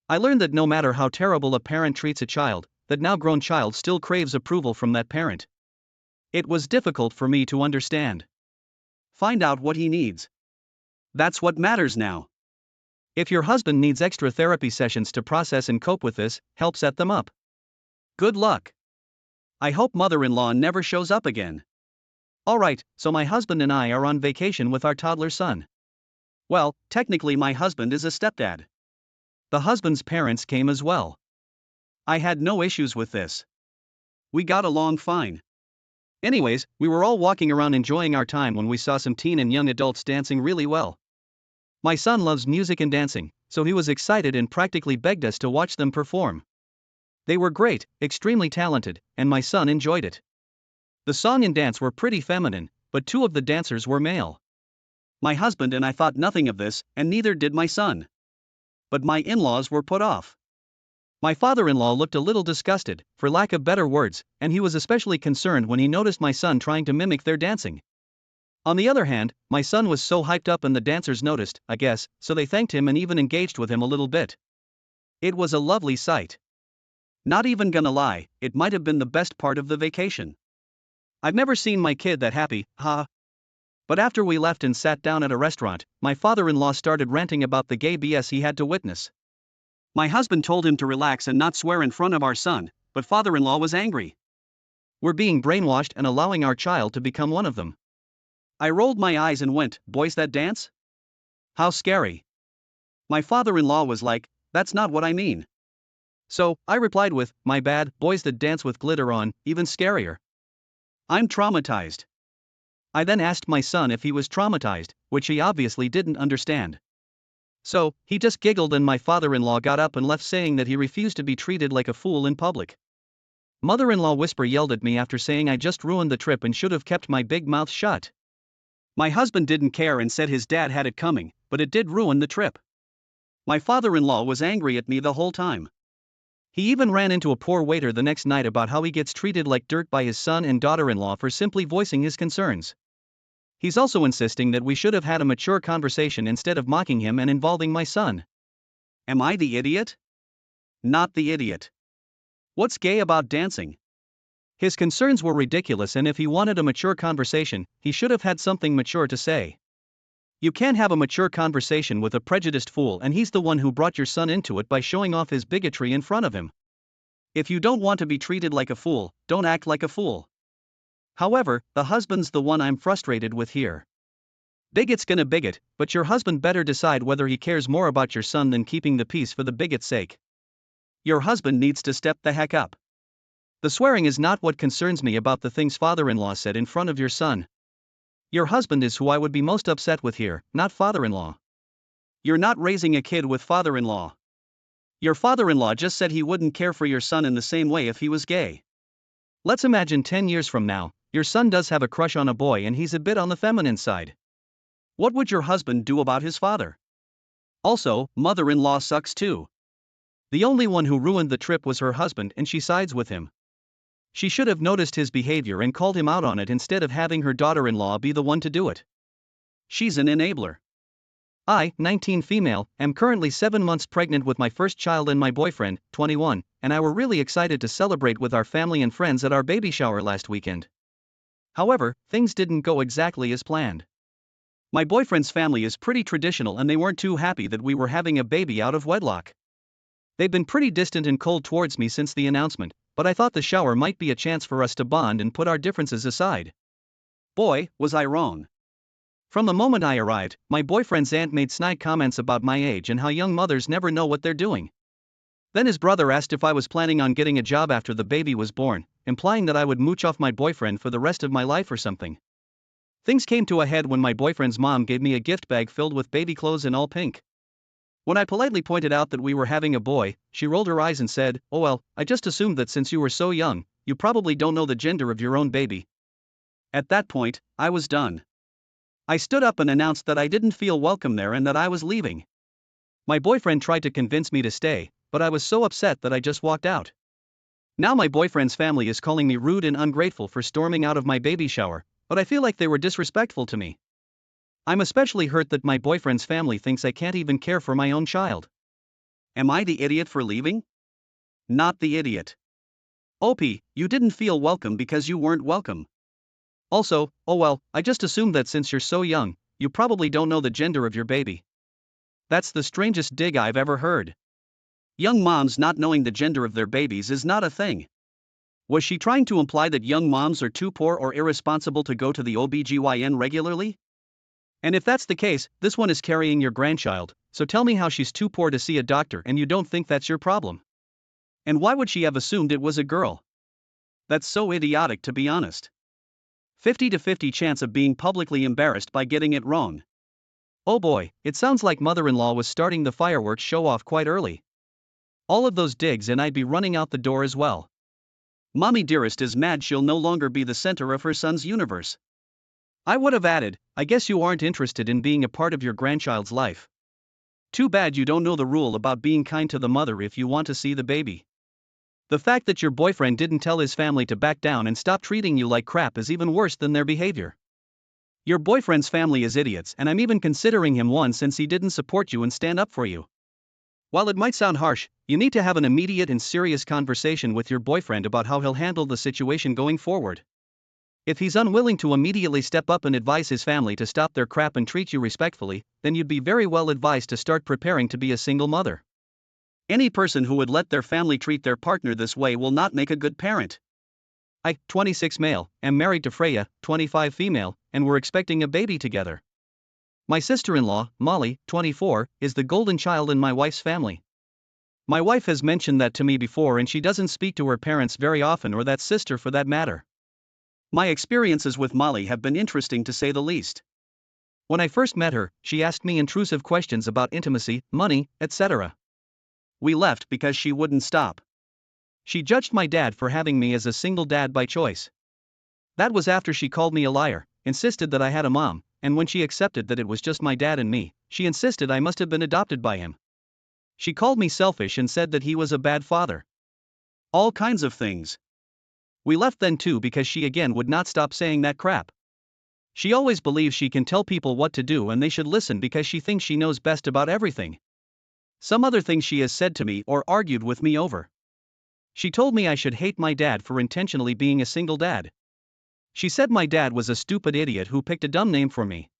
I learned that no matter how terrible a parent treats a child, that now grown child still craves approval from that parent. It was difficult for me to understand. Find out what he needs. That's what matters now. If your husband needs extra therapy sessions to process and cope with this, help set them up. Good luck. I hope mother-in-law never shows up again. Alright, so my husband and I are on vacation with our toddler son. Well, technically my husband is a stepdad. The husband's parents came as well. I had no issues with this. We got along fine. Anyways, we were all walking around enjoying our time when we saw some teen and young adults dancing really well. My son loves music and dancing, so he was excited and practically begged us to watch them perform. They were great, extremely talented, and my son enjoyed it. The song and dance were pretty feminine, but 2 of the dancers were male. My husband and I thought nothing of this, and neither did my son. But my in-laws were put off. My father-in-law looked a little disgusted, for lack of better words, and he was especially concerned when he noticed my son trying to mimic their dancing. On the other hand, my son was so hyped up and the dancers noticed, I guess, so they thanked him and even engaged with him a little bit. It was a lovely sight. Not even gonna lie, it might have been the best part of the vacation. I've never seen my kid that happy, huh? But after we left and sat down at a restaurant, my father-in-law started ranting about the gay BS he had to witness. My husband told him to relax and not swear in front of our son, but father-in-law was angry. We're being brainwashed and allowing our child to become one of them. I rolled my eyes and went, boys that dance? How scary. My father-in-law was like, that's not what I mean. So, I replied with, my bad, boys that dance with glitter on, even scarier. I'm traumatized. I then asked my son if he was traumatized, which he obviously didn't understand. So, he just giggled and my father-in-law got up and left saying that he refused to be treated like a fool in public. Mother-in-law whisper yelled at me after saying I just ruined the trip and should have kept my big mouth shut. My husband didn't care and said his dad had it coming, but it did ruin the trip. My father-in-law was angry at me the whole time. He even ran into a poor waiter the next night about how he gets treated like dirt by his son and daughter-in-law for simply voicing his concerns. He's also insisting that we should have had a mature conversation instead of mocking him and involving my son. Am I the idiot? Not the idiot. What's gay about dancing? His concerns were ridiculous, and if he wanted a mature conversation, he should have had something mature to say. You can't have a mature conversation with a prejudiced fool, and he's the one who brought your son into it by showing off his bigotry in front of him. If you don't want to be treated like a fool, don't act like a fool. However, the husband's the one I'm frustrated with here. Bigot's gonna bigot, but your husband better decide whether he cares more about your son than keeping the peace for the bigot's sake. Your husband needs to step the heck up. The swearing is not what concerns me about the things father-in-law said in front of your son. Your husband is who I would be most upset with here, not father-in-law. You're not raising a kid with father-in-law. Your father-in-law just said he wouldn't care for your son in the same way if he was gay. Let's imagine 10 years from now, your son does have a crush on a boy and he's a bit on the feminine side. What would your husband do about his father? Also, mother-in-law sucks too. The only one who ruined the trip was her husband and she sides with him. She should have noticed his behavior and called him out on it instead of having her daughter-in-law be the one to do it. She's an enabler. I, 19 female, am currently 7 months pregnant with my first child, and my boyfriend, 21, and I were really excited to celebrate with our family and friends at our baby shower last weekend. However, things didn't go exactly as planned. My boyfriend's family is pretty traditional and they weren't too happy that we were having a baby out of wedlock. They've been pretty distant and cold towards me since the announcement, but I thought the shower might be a chance for us to bond and put our differences aside. Boy, was I wrong. From the moment I arrived, my boyfriend's aunt made snide comments about my age and how young mothers never know what they're doing. Then his brother asked if I was planning on getting a job after the baby was born, implying that I would mooch off my boyfriend for the rest of my life or something. Things came to a head when my boyfriend's mom gave me a gift bag filled with baby clothes in all pink. When I politely pointed out that we were having a boy, she rolled her eyes and said, "Oh well, I just assumed that since you were so young, you probably don't know the gender of your own baby." At that point, I was done. I stood up and announced that I didn't feel welcome there and that I was leaving. My boyfriend tried to convince me to stay, but I was so upset that I just walked out. Now my boyfriend's family is calling me rude and ungrateful for storming out of my baby shower, but I feel like they were disrespectful to me. I'm especially hurt that my boyfriend's family thinks I can't even care for my own child. Am I the idiot for leaving? Not the idiot. OP, you didn't feel welcome because you weren't welcome. Also, oh well, I just assumed that since you're so young, you probably don't know the gender of your baby. That's the strangest dig I've ever heard. Young moms not knowing the gender of their babies is not a thing. Was she trying to imply that young moms are too poor or irresponsible to go to the OBGYN regularly? And if that's the case, this one is carrying your grandchild, so tell me how she's too poor to see a doctor and you don't think that's your problem. And why would she have assumed it was a girl? That's so idiotic, to be honest. 50-50 chance of being publicly embarrassed by getting it wrong. Oh boy, it sounds like mother-in-law was starting the fireworks show off quite early. All of those digs and I'd be running out the door as well. Mommy dearest is mad she'll no longer be the center of her son's universe. I would have added, I guess you aren't interested in being a part of your grandchild's life. Too bad you don't know the rule about being kind to the mother if you want to see the baby. The fact that your boyfriend didn't tell his family to back down and stop treating you like crap is even worse than their behavior. Your boyfriend's family is idiots, and I'm even considering him one since he didn't support you and stand up for you. While it might sound harsh, you need to have an immediate and serious conversation with your boyfriend about how he'll handle the situation going forward. If he's unwilling to immediately step up and advise his family to stop their crap and treat you respectfully, then you'd be very well advised to start preparing to be a single mother. Any person who would let their family treat their partner this way will not make a good parent. I, 26 male, am married to Freya, 25 female, and we're expecting a baby together. My sister-in-law, Molly, 24, is the golden child in my wife's family. My wife has mentioned that to me before, and she doesn't speak to her parents very often, or that sister for that matter. My experiences with Molly have been interesting to say the least. When I first met her, she asked me intrusive questions about intimacy, money, etc. We left because she wouldn't stop. She judged my dad for having me as a single dad by choice. That was after she called me a liar, insisted that I had a mom, and when she accepted that it was just my dad and me, she insisted I must have been adopted by him. She called me selfish and said that he was a bad father. All kinds of things. We left then too because she again would not stop saying that crap. She always believes she can tell people what to do and they should listen because she thinks she knows best about everything. Some other things she has said to me or argued with me over. She told me I should hate my dad for intentionally being a single dad. She said my dad was a stupid idiot who picked a dumb name for me.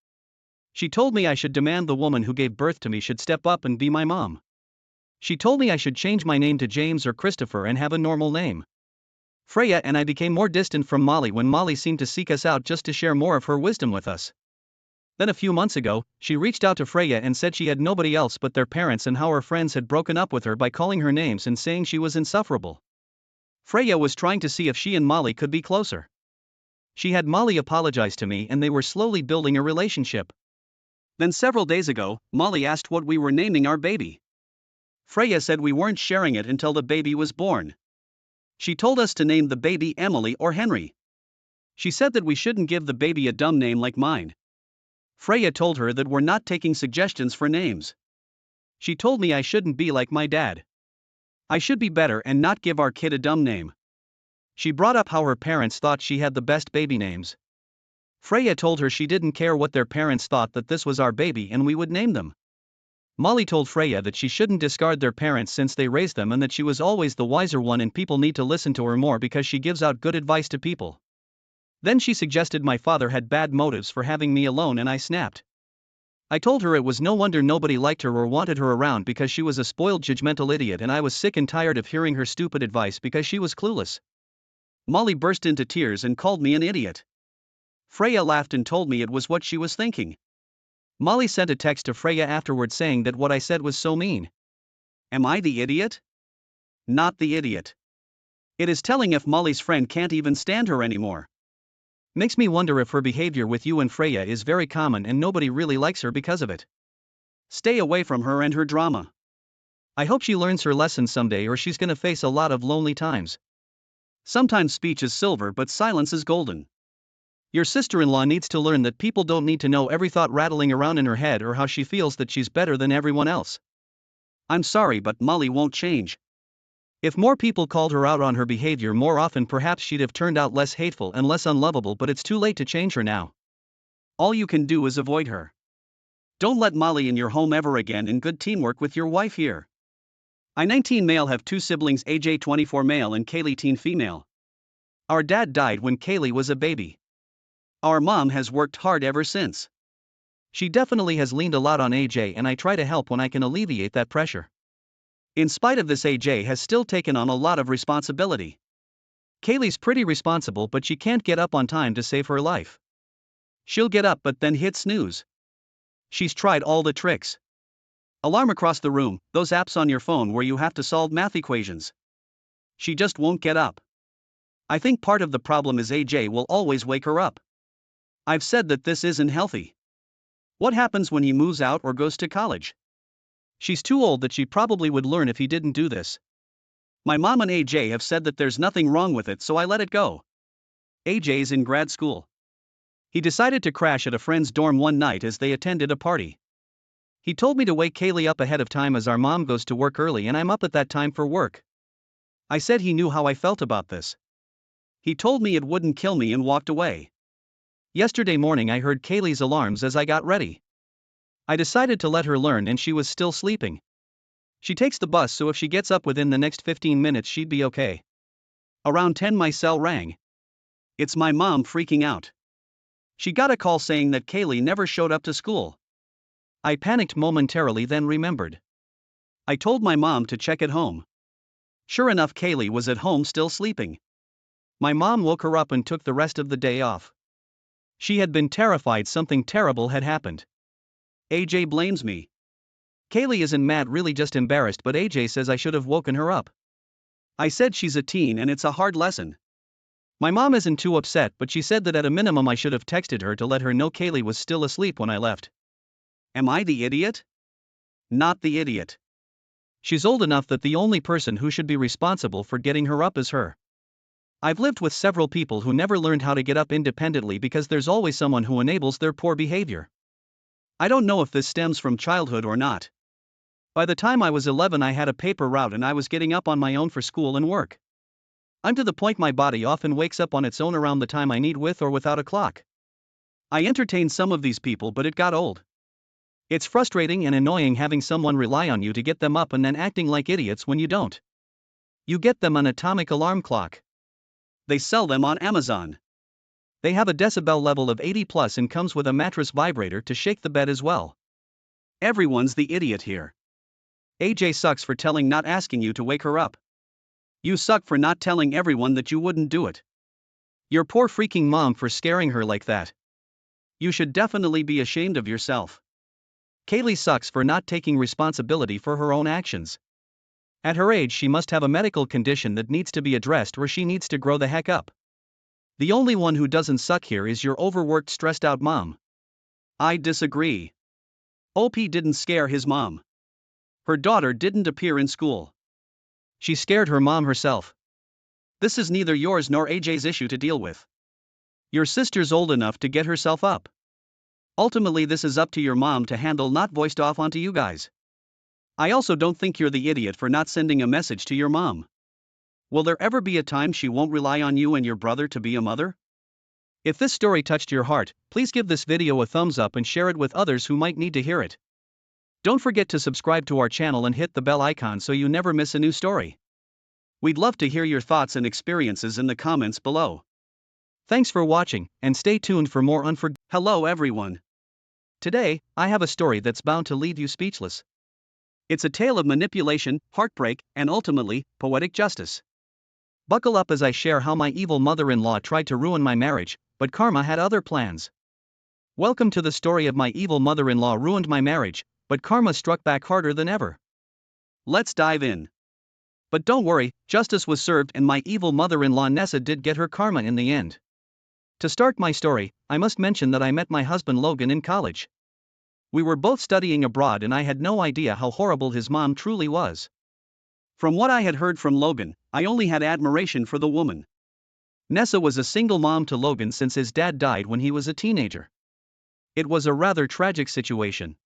She told me I should demand the woman who gave birth to me should step up and be my mom. She told me I should change my name to James or Christopher and have a normal name. Freya and I became more distant from Molly when Molly seemed to seek us out just to share more of her wisdom with us. Then a few months ago, she reached out to Freya and said she had nobody else but their parents and how her friends had broken up with her by calling her names and saying she was insufferable. Freya was trying to see if she and Molly could be closer. She had Molly apologize to me and they were slowly building a relationship. Then several days ago, Molly asked what we were naming our baby. Freya said we weren't sharing it until the baby was born. She told us to name the baby Emily or Henry. She said that we shouldn't give the baby a dumb name like mine. Freya told her that we're not taking suggestions for names. She told me I shouldn't be like my dad. I should be better and not give our kid a dumb name. She brought up how her parents thought she had the best baby names. Freya told her she didn't care what their parents thought, that this was our baby and we would name them. Molly told Freya that she shouldn't discard their parents since they raised them and that she was always the wiser one and people need to listen to her more because she gives out good advice to people. Then she suggested my father had bad motives for having me alone and I snapped. I told her it was no wonder nobody liked her or wanted her around because she was a spoiled judgmental idiot and I was sick and tired of hearing her stupid advice because she was clueless. Molly burst into tears and called me an idiot. Freya laughed and told me it was what she was thinking. Molly sent a text to Freya afterward saying that what I said was so mean. Am I the idiot? Not the idiot. It is telling if Molly's friend can't even stand her anymore. Makes me wonder if her behavior with you and Freya is very common and nobody really likes her because of it. Stay away from her and her drama. I hope she learns her lesson someday or she's gonna face a lot of lonely times. Sometimes speech is silver but silence is golden. Your sister-in-law needs to learn that people don't need to know every thought rattling around in her head or how she feels that she's better than everyone else. I'm sorry, but Molly won't change. If more people called her out on her behavior more often, perhaps she'd have turned out less hateful and less unlovable, but it's too late to change her now. All you can do is avoid her. Don't let Molly in your home ever again, in good teamwork with your wife here. I, 19 male, have two siblings, AJ 24 male and Kaylee teen female. Our dad died when Kaylee was a baby. Our mom has worked hard ever since. She definitely has leaned a lot on AJ and I try to help when I can alleviate that pressure. In spite of this, AJ has still taken on a lot of responsibility. Kaylee's pretty responsible but she can't get up on time to save her life. She'll get up but then hit snooze. She's tried all the tricks. Alarm across the room, those apps on your phone where you have to solve math equations. She just won't get up. I think part of the problem is AJ will always wake her up. I've said that this isn't healthy. What happens when he moves out or goes to college? She's too old that she probably would learn if he didn't do this. My mom and AJ have said that there's nothing wrong with it, so I let it go. AJ's in grad school. He decided to crash at a friend's dorm one night as they attended a party. He told me to wake Kaylee up ahead of time as our mom goes to work early and I'm up at that time for work. I said he knew how I felt about this. He told me it wouldn't kill me and walked away. Yesterday morning I heard Kaylee's alarms as I got ready. I decided to let her learn and she was still sleeping. She takes the bus, so if she gets up within the next 15 minutes she'd be okay. Around 10 my cell rang. It's my mom freaking out. She got a call saying that Kaylee never showed up to school. I panicked momentarily, then remembered. I told my mom to check at home. Sure enough, Kaylee was at home still sleeping. My mom woke her up and took the rest of the day off. She had been terrified something terrible had happened. AJ blames me. Kaylee isn't mad, really just embarrassed, but AJ says I should have woken her up. I said she's a teen and it's a hard lesson. My mom isn't too upset, but she said that at a minimum I should have texted her to let her know Kaylee was still asleep when I left. Am I the idiot? Not the idiot. She's old enough that the only person who should be responsible for getting her up is her. I've lived with several people who never learned how to get up independently because there's always someone who enables their poor behavior. I don't know if this stems from childhood or not. By the time I was 11 I had a paper route and I was getting up on my own for school and work. I'm to the point my body often wakes up on its own around the time I need, with or without a clock. I entertained some of these people, but it got old. It's frustrating and annoying having someone rely on you to get them up and then acting like idiots when you don't. You get them an atomic alarm clock. They sell them on Amazon. They have a decibel level of 80 plus and comes with a mattress vibrator to shake the bed as well. Everyone's the idiot here. AJ sucks for not asking you to wake her up. You suck for not telling everyone that you wouldn't do it. Your poor freaking mom for scaring her like that. You should definitely be ashamed of yourself. Kaylee sucks for not taking responsibility for her own actions. At her age she must have a medical condition that needs to be addressed, or she needs to grow the heck up. The only one who doesn't suck here is your overworked, stressed out mom. I disagree. OP didn't scare his mom. Her daughter didn't appear in school. She scared her mom herself. This is neither yours nor AJ's issue to deal with. Your sister's old enough to get herself up. Ultimately this is up to your mom to handle, not voiced off onto you guys. I also don't think you're the idiot for not sending a message to your mom. Will there ever be a time she won't rely on you and your brother to be a mother? If this story touched your heart, please give this video a thumbs up and share it with others who might need to hear it. Don't forget to subscribe to our channel and hit the bell icon so you never miss a new story. We'd love to hear your thoughts and experiences in the comments below. Thanks for watching, and stay tuned for more Hello everyone. Today, I have a story that's bound to leave you speechless. It's a tale of manipulation, heartbreak, and ultimately, poetic justice. Buckle up as I share how my evil mother-in-law tried to ruin my marriage, but karma had other plans. Welcome to the story of my evil mother-in-law ruined my marriage, but karma struck back harder than ever. Let's dive in. But don't worry, justice was served and my evil mother-in-law Nessa did get her karma in the end. To start my story, I must mention that I met my husband Logan in college. We were both studying abroad and I had no idea how horrible his mom truly was. From what I had heard from Logan, I only had admiration for the woman. Nessa was a single mom to Logan since his dad died when he was a teenager. It was a rather tragic situation.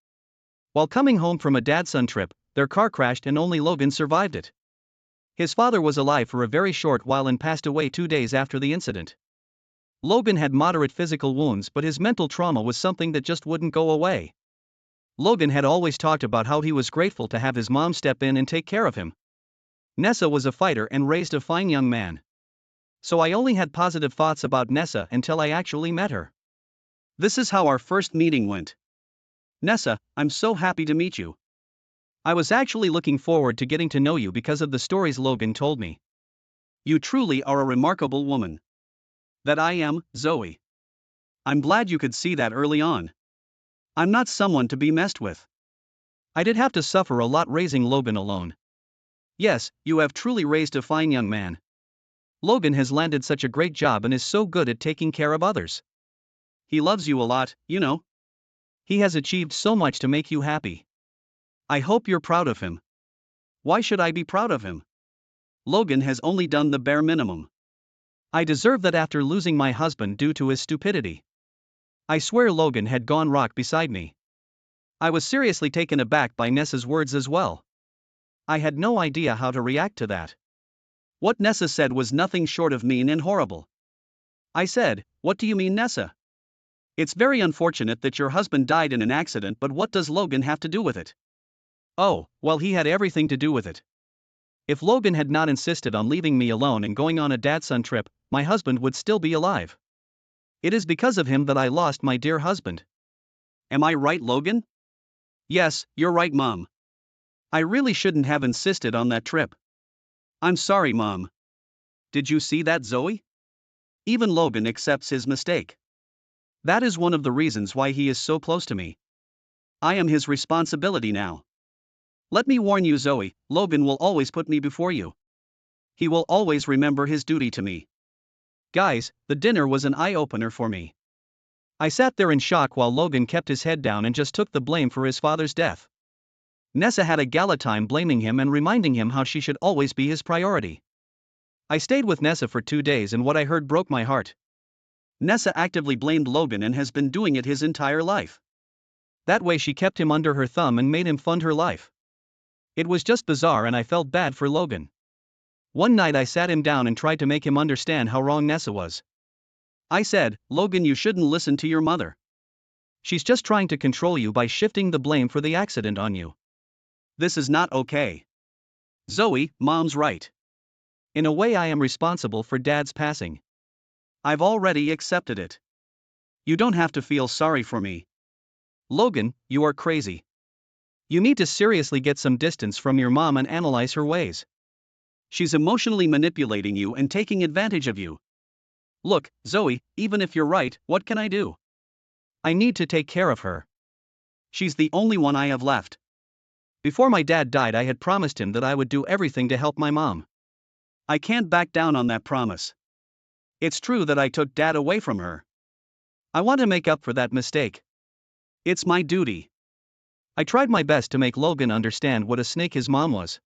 While coming home from a dad-son trip, their car crashed and only Logan survived it. His father was alive for a very short while and passed away 2 days after the incident. Logan had moderate physical wounds, but his mental trauma was something that just wouldn't go away. Logan had always talked about how he was grateful to have his mom step in and take care of him. Nessa was a fighter and raised a fine young man. So I only had positive thoughts about Nessa until I actually met her. This is how our first meeting went. Nessa, I'm so happy to meet you. I was actually looking forward to getting to know you because of the stories Logan told me. You truly are a remarkable woman. That I am, Zoe. I'm glad you could see that early on. I'm not someone to be messed with. I did have to suffer a lot raising Logan alone. Yes, you have truly raised a fine young man. Logan has landed such a great job and is so good at taking care of others. He loves you a lot, you know. He has achieved so much to make you happy. I hope you're proud of him. Why should I be proud of him? Logan has only done the bare minimum. I deserve that after losing my husband due to his stupidity. I swear Logan had gone rock beside me. I was seriously taken aback by Nessa's words as well. I had no idea how to react to that. What Nessa said was nothing short of mean and horrible. I said, "What do you mean, Nessa? It's very unfortunate that your husband died in an accident, but what does Logan have to do with it?" "Oh, well, he had everything to do with it. If Logan had not insisted on leaving me alone and going on a dad-son trip, my husband would still be alive. It is because of him that I lost my dear husband." Am I right, Logan? Yes, you're right, Mom. I really shouldn't have insisted on that trip. I'm sorry, Mom. Did you see that, Zoe? Even Logan accepts his mistake. That is one of the reasons why he is so close to me. I am his responsibility now. Let me warn you, Zoe, Logan will always put me before you. He will always remember his duty to me. Guys, the dinner was an eye-opener for me. I sat there in shock while Logan kept his head down and just took the blame for his father's death. Nessa had a gala time blaming him and reminding him how she should always be his priority. I stayed with Nessa for 2 days and what I heard broke my heart. Nessa actively blamed Logan and has been doing it his entire life. That way she kept him under her thumb and made him fund her life. It was just bizarre and I felt bad for Logan. One night I sat him down and tried to make him understand how wrong Nessa was. I said, "Logan, you shouldn't listen to your mother. She's just trying to control you by shifting the blame for the accident on you. This is not okay. Zoe, Mom's right. In a way I am responsible for Dad's passing. I've already accepted it. You don't have to feel sorry for me. Logan, you are crazy. You need to seriously get some distance from your mom and analyze her ways. She's emotionally manipulating you and taking advantage of you. Look, Zoe, even if you're right, what can I do? I need to take care of her. She's the only one I have left. Before my dad died, I had promised him that I would do everything to help my mom. I can't back down on that promise. It's true that I took Dad away from her. I want to make up for that mistake. It's my duty. I tried my best to make Logan understand what a snake his mom was.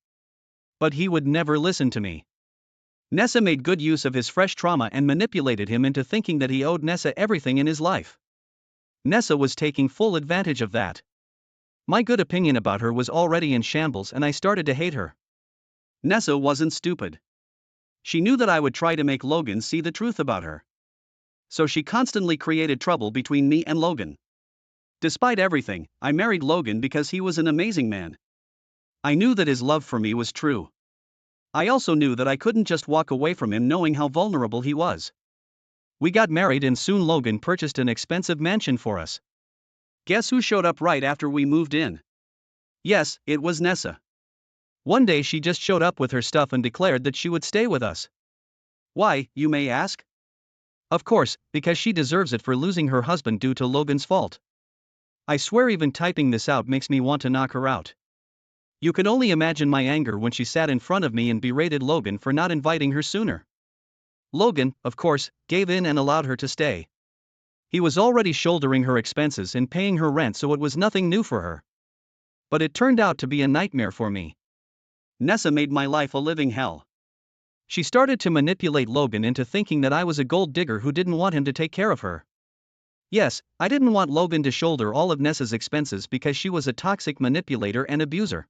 But he would never listen to me. Nessa made good use of his fresh trauma and manipulated him into thinking that he owed Nessa everything in his life. Nessa was taking full advantage of that. My good opinion about her was already in shambles and I started to hate her. Nessa wasn't stupid. She knew that I would try to make Logan see the truth about her. So she constantly created trouble between me and Logan. Despite everything, I married Logan because he was an amazing man. I knew that his love for me was true. I also knew that I couldn't just walk away from him knowing how vulnerable he was. We got married and soon Logan purchased an expensive mansion for us. Guess who showed up right after we moved in? Yes, it was Nessa. One day she just showed up with her stuff and declared that she would stay with us. Why, you may ask? Of course, because she deserves it for losing her husband due to Logan's fault. I swear even typing this out makes me want to knock her out. You can only imagine my anger when she sat in front of me and berated Logan for not inviting her sooner. Logan, of course, gave in and allowed her to stay. He was already shouldering her expenses and paying her rent, so it was nothing new for her. But it turned out to be a nightmare for me. Nessa made my life a living hell. She started to manipulate Logan into thinking that I was a gold digger who didn't want him to take care of her. Yes, I didn't want Logan to shoulder all of Nessa's expenses because she was a toxic manipulator and abuser.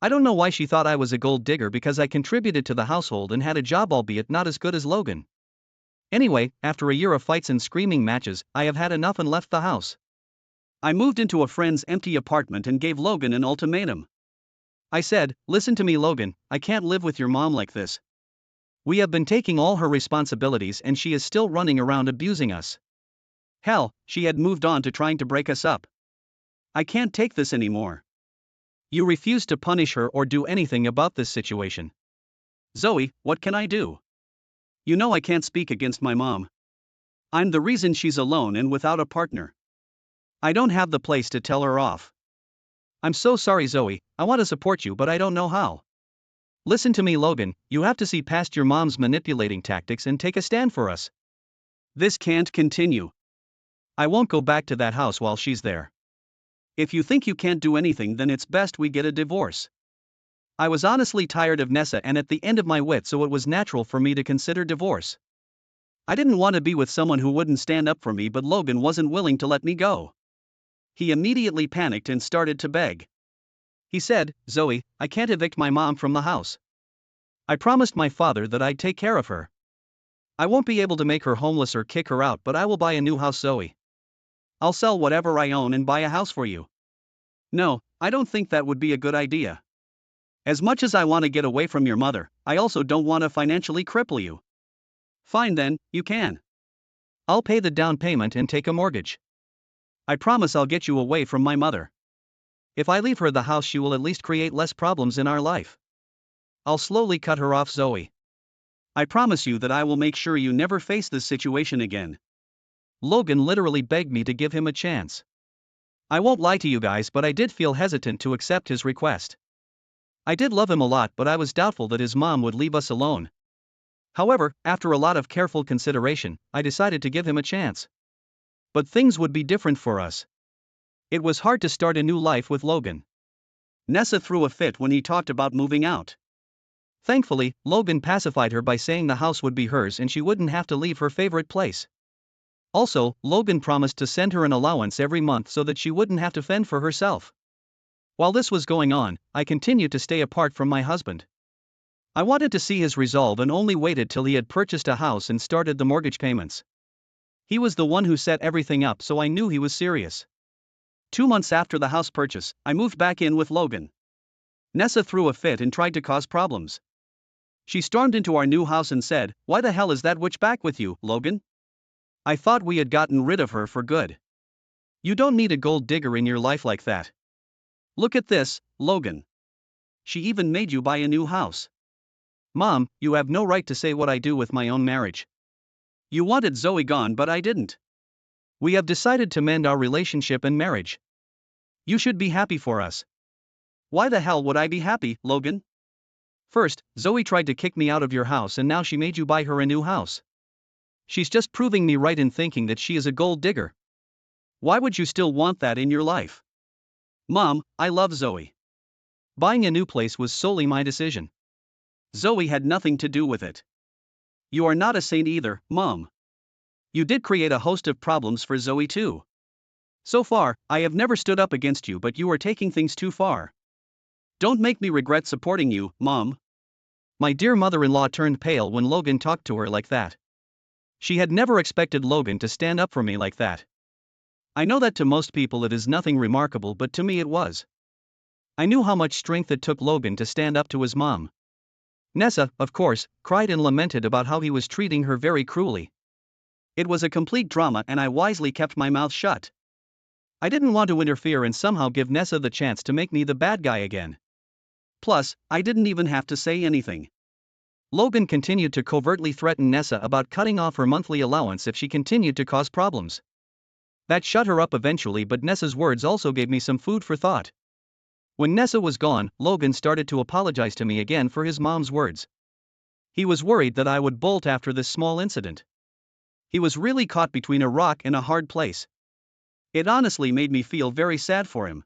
I don't know why she thought I was a gold digger because I contributed to the household and had a job, albeit not as good as Logan. Anyway, after a year of fights and screaming matches, I have had enough and left the house. I moved into a friend's empty apartment and gave Logan an ultimatum. I said, "Listen to me, Logan, I can't live with your mom like this. We have been taking all her responsibilities and she is still running around abusing us. Hell, she had moved on to trying to break us up. I can't take this anymore. You refuse to punish her or do anything about this situation. Zoe, what can I do? You know I can't speak against my mom. I'm the reason she's alone and without a partner. I don't have the place to tell her off. I'm so sorry, Zoe, I want to support you but I don't know how. Listen to me, Logan, you have to see past your mom's manipulating tactics and take a stand for us. This can't continue. I won't go back to that house while she's there. If you think you can't do anything, then it's best we get a divorce." I was honestly tired of Nessa and at the end of my wits, so it was natural for me to consider divorce. I didn't want to be with someone who wouldn't stand up for me, but Logan wasn't willing to let me go. He immediately panicked and started to beg. He said, "Zoe, I can't evict my mom from the house. I promised my father that I'd take care of her. I won't be able to make her homeless or kick her out, but I will buy a new house, Zoe. I'll sell whatever I own and buy a house for you." No, I don't think that would be a good idea. As much as I want to get away from your mother, I also don't want to financially cripple you. Fine then, you can. I'll pay the down payment and take a mortgage. I promise I'll get you away from my mother. If I leave her the house, she will at least create less problems in our life. I'll slowly cut her off, Zoe. I promise you that I will make sure you never face this situation again. Logan literally begged me to give him a chance. I won't lie to you guys, but I did feel hesitant to accept his request. I did love him a lot, but I was doubtful that his mom would leave us alone. However, after a lot of careful consideration, I decided to give him a chance. But things would be different for us. It was hard to start a new life with Logan. Nessa threw a fit when he talked about moving out. Thankfully, Logan pacified her by saying the house would be hers and she wouldn't have to leave her favorite place. Also, Logan promised to send her an allowance every month so that she wouldn't have to fend for herself. While this was going on, I continued to stay apart from my husband. I wanted to see his resolve and only waited till he had purchased a house and started the mortgage payments. He was the one who set everything up, so I knew he was serious. 2 months after the house purchase, I moved back in with Logan. Nessa threw a fit and tried to cause problems. She stormed into our new house and said, "Why the hell is that witch back with you, Logan? I thought we had gotten rid of her for good. You don't need a gold digger in your life like that. Look at this, Logan. She even made you buy a new house. Mom, you have no right to say what I do with my own marriage. You wanted Zoe gone, but I didn't. We have decided to mend our relationship and marriage. You should be happy for us." Why the hell would I be happy, Logan? First, Zoe tried to kick me out of your house and now she made you buy her a new house. She's just proving me right in thinking that she is a gold digger. Why would you still want that in your life? Mom, I love Zoe. Buying a new place was solely my decision. Zoe had nothing to do with it. You are not a saint either, Mom. You did create a host of problems for Zoe too. So far, I have never stood up against you, but you are taking things too far. Don't make me regret supporting you, Mom. My dear mother-in-law turned pale when Logan talked to her like that. She had never expected Logan to stand up for me like that. I know that to most people it is nothing remarkable, but to me it was. I knew how much strength it took Logan to stand up to his mom. Nessa, of course, cried and lamented about how he was treating her very cruelly. It was a complete drama and I wisely kept my mouth shut. I didn't want to interfere and somehow give Nessa the chance to make me the bad guy again. Plus, I didn't even have to say anything. Logan continued to covertly threaten Nessa about cutting off her monthly allowance if she continued to cause problems. That shut her up eventually, but Nessa's words also gave me some food for thought. When Nessa was gone, Logan started to apologize to me again for his mom's words. He was worried that I would bolt after this small incident. He was really caught between a rock and a hard place. It honestly made me feel very sad for him.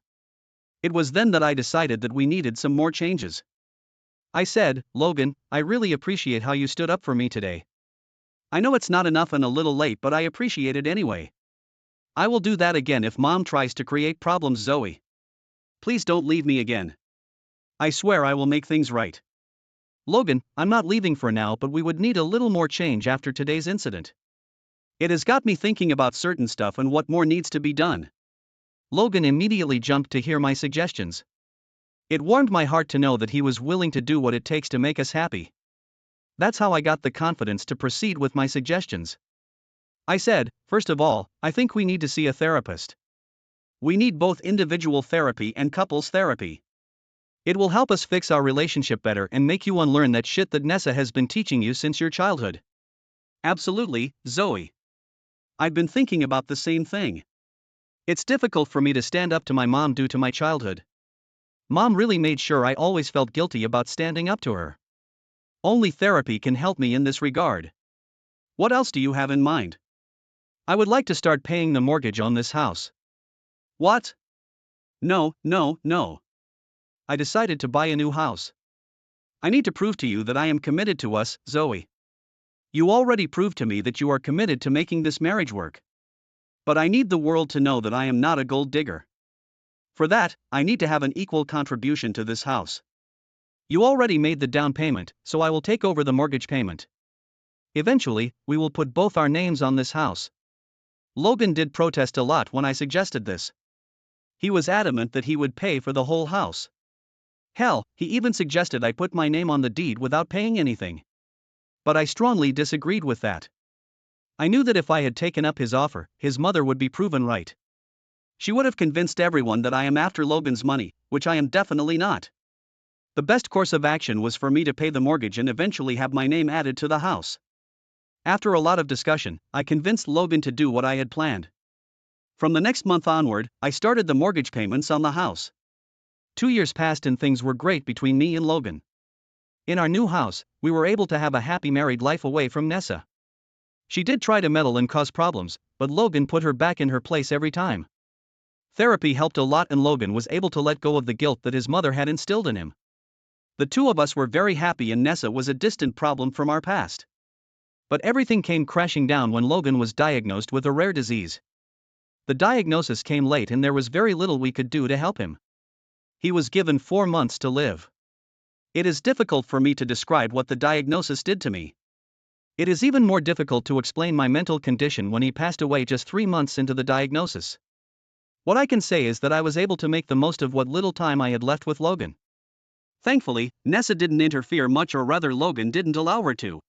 It was then that I decided that we needed some more changes. I said, "Logan, I really appreciate how you stood up for me today. I know it's not enough and a little late, but I appreciate it anyway. I will do that again if Mom tries to create problems, Zoe. Please don't leave me again. I swear I will make things right. Logan, I'm not leaving for now, but we would need a little more change after today's incident. It has got me thinking about certain stuff and what more needs to be done." Logan immediately jumped to hear my suggestions. It warmed my heart to know that he was willing to do what it takes to make us happy. That's how I got the confidence to proceed with my suggestions. I said, "First of all, I think we need to see a therapist. We need both individual therapy and couples therapy. It will help us fix our relationship better and make you unlearn that shit that Nessa has been teaching you since your childhood." Absolutely, Zoe. I've been thinking about the same thing. It's difficult for me to stand up to my mom due to my childhood. Mom really made sure I always felt guilty about standing up to her. Only therapy can help me in this regard. What else do you have in mind? I would like to start paying the mortgage on this house. What? No, no, no. I decided to buy a new house. I need to prove to you that I am committed to us, Zoe. You already proved to me that you are committed to making this marriage work. But I need the world to know that I am not a gold digger. For that, I need to have an equal contribution to this house. You already made the down payment, so I will take over the mortgage payment. Eventually, we will put both our names on this house. Logan did protest a lot when I suggested this. He was adamant that he would pay for the whole house. Hell, he even suggested I put my name on the deed without paying anything. But I strongly disagreed with that. I knew that if I had taken up his offer, his mother would be proven right. She would have convinced everyone that I am after Logan's money, which I am definitely not. The best course of action was for me to pay the mortgage and eventually have my name added to the house. After a lot of discussion, I convinced Logan to do what I had planned. From the next month onward, I started the mortgage payments on the house. 2 years passed and things were great between me and Logan. In our new house, we were able to have a happy married life away from Nessa. She did try to meddle and cause problems, but Logan put her back in her place every time. Therapy helped a lot and Logan was able to let go of the guilt that his mother had instilled in him. The two of us were very happy and Nessa was a distant problem from our past. But everything came crashing down when Logan was diagnosed with a rare disease. The diagnosis came late and there was very little we could do to help him. He was given 4 months to live. It is difficult for me to describe what the diagnosis did to me. It is even more difficult to explain my mental condition when he passed away just 3 months into the diagnosis. What I can say is that I was able to make the most of what little time I had left with Logan. Thankfully, Nessa didn't interfere much, or rather Logan didn't allow her to.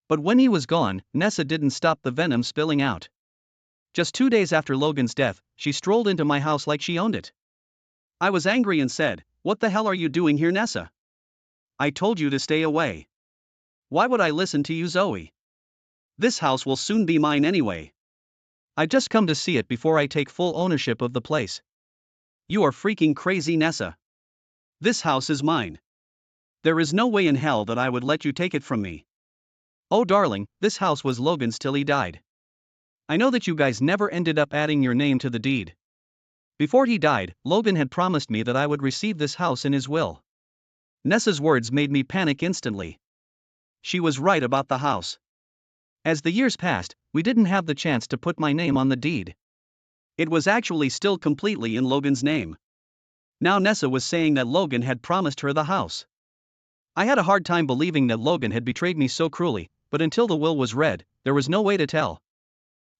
But when he was gone, Nessa didn't stop the venom spilling out. Just 2 days after Logan's death, she strolled into my house like she owned it. I was angry and said, "What the hell are you doing here, Nessa? I told you to stay away. Why would I listen to you, Zoe? This house will soon be mine anyway. I just come to see it before I take full ownership of the place." "You are freaking crazy, Nessa. This house is mine. There is no way in hell that I would let you take it from me." "Oh darling, this house was Logan's till he died. I know that you guys never ended up adding your name to the deed. Before he died, Logan had promised me that I would receive this house in his will." Nessa's words made me panic instantly. She was right about the house. As the years passed, we didn't have the chance to put my name on the deed. It was actually still completely in Logan's name. Now Nessa was saying that Logan had promised her the house. I had a hard time believing that Logan had betrayed me so cruelly, but until the will was read, there was no way to tell.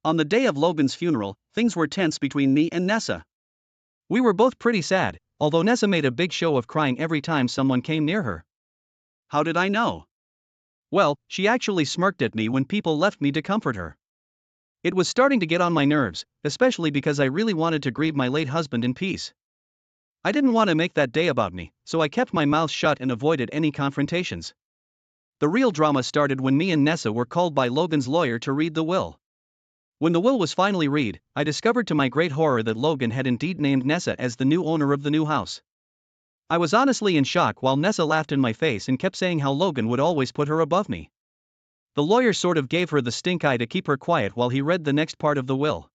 On the day of Logan's funeral, things were tense between me and Nessa. We were both pretty sad, although Nessa made a big show of crying every time someone came near her. How did I know? Well, she actually smirked at me when people left me to comfort her. It was starting to get on my nerves, especially because I really wanted to grieve my late husband in peace. I didn't want to make that day about me, so I kept my mouth shut and avoided any confrontations. The real drama started when me and Nessa were called by Logan's lawyer to read the will. When the will was finally read, I discovered to my great horror that Logan had indeed named Nessa as the new owner of the new house. I was honestly in shock while Nessa laughed in my face and kept saying how Logan would always put her above me. The lawyer sort of gave her the stink eye to keep her quiet while he read the next part of the will.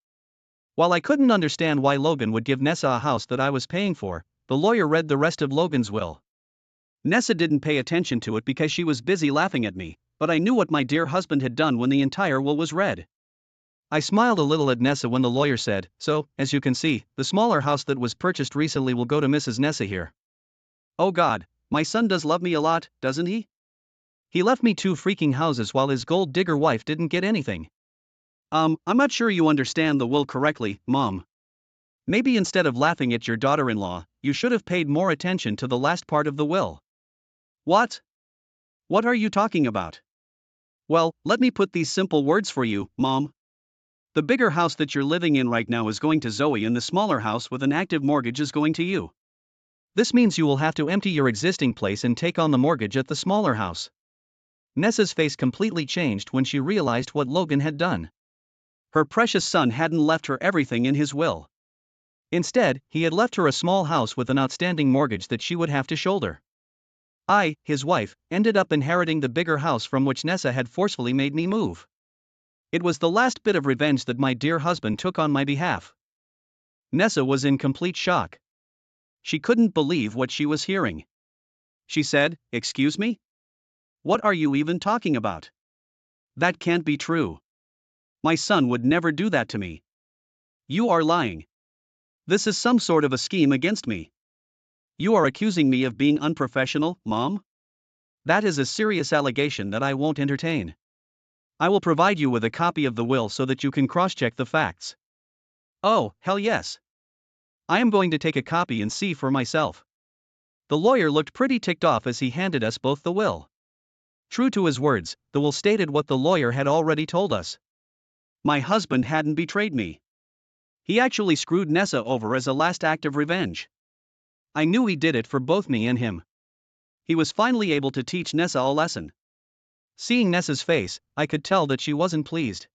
While I couldn't understand why Logan would give Nessa a house that I was paying for, the lawyer read the rest of Logan's will. Nessa didn't pay attention to it because she was busy laughing at me, but I knew what my dear husband had done when the entire will was read. I smiled a little at Nessa when the lawyer said, "So, as you can see, the smaller house that was purchased recently will go to Mrs. Nessa here." Oh God, my son does love me a lot, doesn't he? He left me 2 freaking houses while his gold digger wife didn't get anything. I'm not sure you understand the will correctly, Mom. Maybe instead of laughing at your daughter-in-law, you should have paid more attention to the last part of the will. What? What are you talking about? Well, let me put these simple words for you, Mom. The bigger house that you're living in right now is going to Zoe and the smaller house with an active mortgage is going to you. This means you will have to empty your existing place and take on the mortgage at the smaller house. Nessa's face completely changed when she realized what Logan had done. Her precious son hadn't left her everything in his will. Instead, he had left her a small house with an outstanding mortgage that she would have to shoulder. I, his wife, ended up inheriting the bigger house from which Nessa had forcefully made me move. It was the last bit of revenge that my dear husband took on my behalf. Nessa was in complete shock. She couldn't believe what she was hearing. She said, "Excuse me? What are you even talking about? That can't be true. My son would never do that to me. You are lying. This is some sort of a scheme against me. You are accusing me of being unprofessional, Mom? That is a serious allegation that I won't entertain. I will provide you with a copy of the will so that you can cross-check the facts. Oh, hell yes. I am going to take a copy and see for myself. The lawyer looked pretty ticked off as he handed us both the will. True to his words, the will stated what the lawyer had already told us. My husband hadn't betrayed me. He actually screwed Nessa over as a last act of revenge. I knew he did it for both me and him. He was finally able to teach Nessa a lesson. Seeing Nessa's face, I could tell that she wasn't pleased.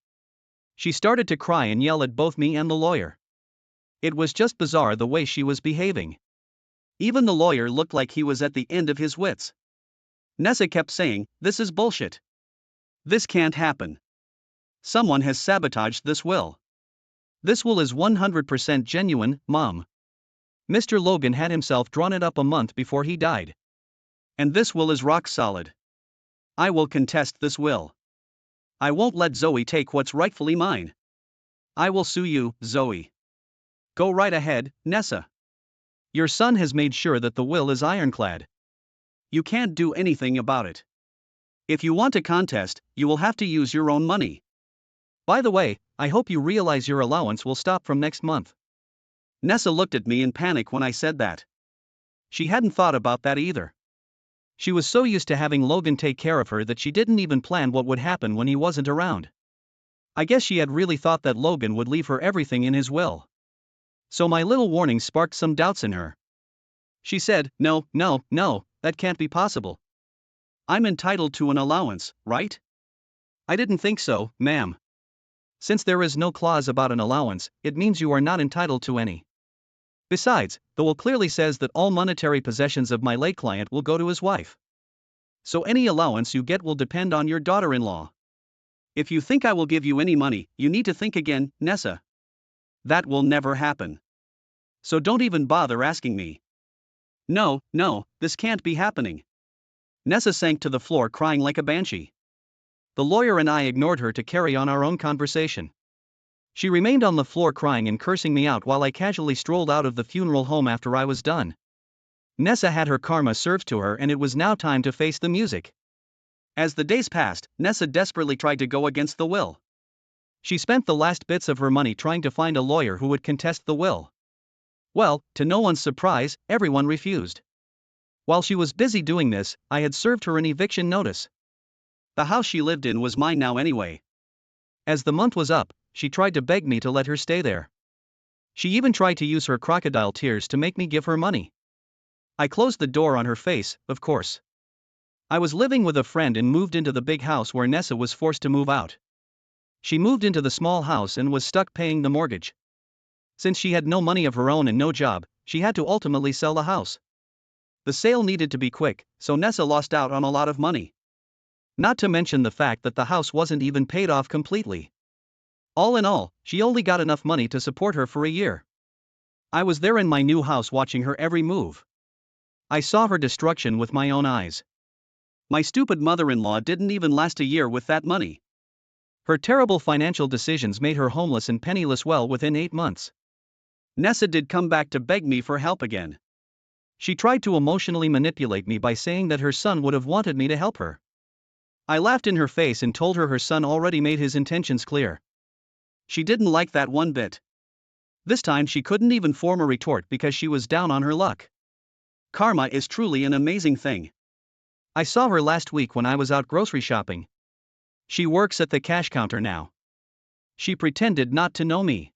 She started to cry and yell at both me and the lawyer. It was just bizarre the way she was behaving. Even the lawyer looked like he was at the end of his wits. Nessa kept saying, "This is bullshit. This can't happen. Someone has sabotaged this will. This will is 100% genuine, Mom. Mr. Logan had himself drawn it up a month before he died. And this will is rock solid. I will contest this will. I won't let Zoe take what's rightfully mine. I will sue you, Zoe. Go right ahead, Nessa. Your son has made sure that the will is ironclad. You can't do anything about it. If you want to contest, you will have to use your own money. By the way, I hope you realize your allowance will stop from next month." Nessa looked at me in panic when I said that. She hadn't thought about that either. She was so used to having Logan take care of her that she didn't even plan what would happen when he wasn't around. I guess she had really thought that Logan would leave her everything in his will. So my little warning sparked some doubts in her. She said, No, that can't be possible. I'm entitled to an allowance, right?" "I didn't think so, ma'am. Since there is no clause about an allowance, it means you are not entitled to any. Besides, the will clearly says that all monetary possessions of my late client will go to his wife. So any allowance you get will depend on your daughter-in-law. If you think I will give you any money, you need to think again, Nessa. That will never happen. So don't even bother asking me." No, this can't be happening." Nessa sank to the floor crying like a banshee. The lawyer and I ignored her to carry on our own conversation. She remained on the floor crying and cursing me out while I casually strolled out of the funeral home after I was done. Nessa had her karma served to her and it was now time to face the music. As the days passed, Nessa desperately tried to go against the will. She spent the last bits of her money trying to find a lawyer who would contest the will. Well, to no one's surprise, everyone refused. While she was busy doing this, I had served her an eviction notice. The house she lived in was mine now anyway. As the month was up, she tried to beg me to let her stay there. She even tried to use her crocodile tears to make me give her money. I closed the door on her face, of course. I was living with a friend and moved into the big house where Nessa was forced to move out. She moved into the small house and was stuck paying the mortgage. Since she had no money of her own and no job, she had to ultimately sell the house. The sale needed to be quick, so Nessa lost out on a lot of money. Not to mention the fact that the house wasn't even paid off completely. All in all, she only got enough money to support her for a year. I was there in my new house watching her every move. I saw her destruction with my own eyes. My stupid mother-in-law didn't even last a year with that money. Her terrible financial decisions made her homeless and penniless well within 8 months. Nessa did come back to beg me for help again. She tried to emotionally manipulate me by saying that her son would have wanted me to help her. I laughed in her face and told her son already made his intentions clear. She didn't like that one bit. This time she couldn't even form a retort because she was down on her luck. Karma is truly an amazing thing. I saw her last week when I was out grocery shopping. She works at the cash counter now. She pretended not to know me.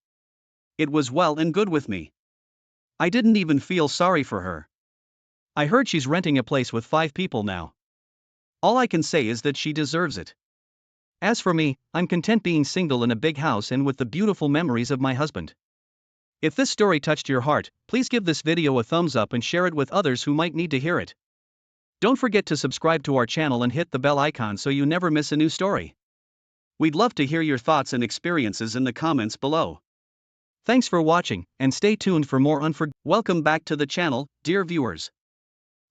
It was well and good with me. I didn't even feel sorry for her. I heard she's renting a place with 5 people now. All I can say is that she deserves it. As for me, I'm content being single in a big house and with the beautiful memories of my husband. If this story touched your heart, please give this video a thumbs up and share it with others who might need to hear it. Don't forget to subscribe to our channel and hit the bell icon so you never miss a new story. We'd love to hear your thoughts and experiences in the comments below. Thanks for watching, and stay tuned for more Welcome back to the channel, dear viewers.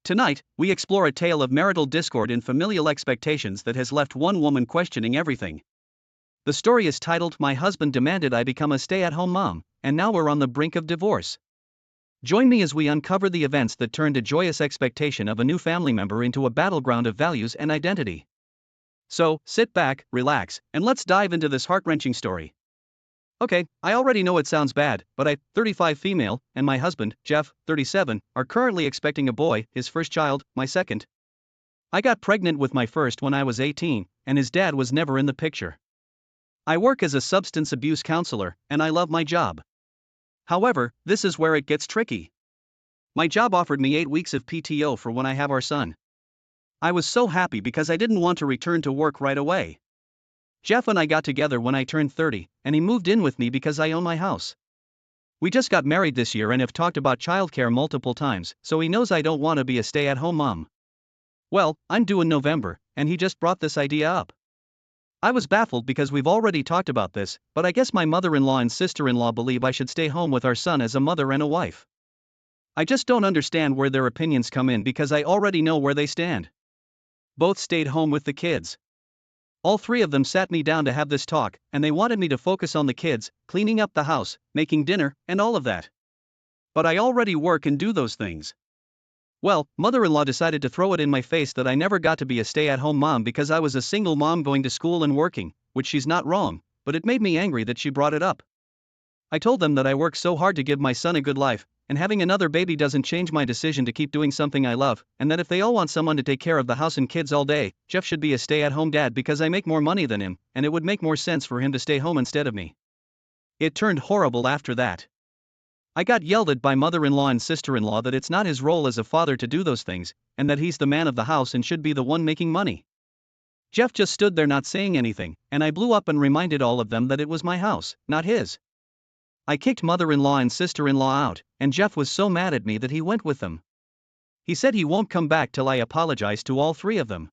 Tonight, we explore a tale of marital discord and familial expectations that has left one woman questioning everything. The story is titled "My Husband Demanded I Become a Stay-at-Home Mom, and Now We're on the Brink of Divorce." Join me as we uncover the events that turned a joyous expectation of a new family member into a battleground of values and identity. So, sit back, relax, and let's dive into this heart-wrenching story. Okay, I already know it sounds bad, but I, 35 female, and my husband, Jeff, 37, are currently expecting a boy, his first child, my second. I got pregnant with my first when I was 18, and his dad was never in the picture. I work as a substance abuse counselor, and I love my job. However, this is where it gets tricky. My job offered me 8 weeks of PTO for when I have our son. I was so happy because I didn't want to return to work right away. Jeff and I got together when I turned 30, and he moved in with me because I own my house. We just got married this year and have talked about childcare multiple times, so he knows I don't want to be a stay-at-home mom. Well, I'm due in November, and he just brought this idea up. I was baffled because we've already talked about this, but I guess my mother-in-law and sister-in-law believe I should stay home with our son as a mother and a wife. I just don't understand where their opinions come in because I already know where they stand. Both stayed home with the kids. All three of them sat me down to have this talk, and they wanted me to focus on the kids, cleaning up the house, making dinner, and all of that. But I already work and do those things. Well, mother-in-law decided to throw it in my face that I never got to be a stay-at-home mom because I was a single mom going to school and working, which she's not wrong, but it made me angry that she brought it up. I told them that I work so hard to give my son a good life, and having another baby doesn't change my decision to keep doing something I love, and that if they all want someone to take care of the house and kids all day, Jeff should be a stay-at-home dad because I make more money than him, and it would make more sense for him to stay home instead of me. It turned horrible after that. I got yelled at by mother-in-law and sister-in-law that it's not his role as a father to do those things, and that he's the man of the house and should be the one making money. Jeff just stood there not saying anything, and I blew up and reminded all of them that it was my house, not his. I kicked mother-in-law and sister-in-law out, and Jeff was so mad at me that he went with them. He said he won't come back till I apologize to all three of them.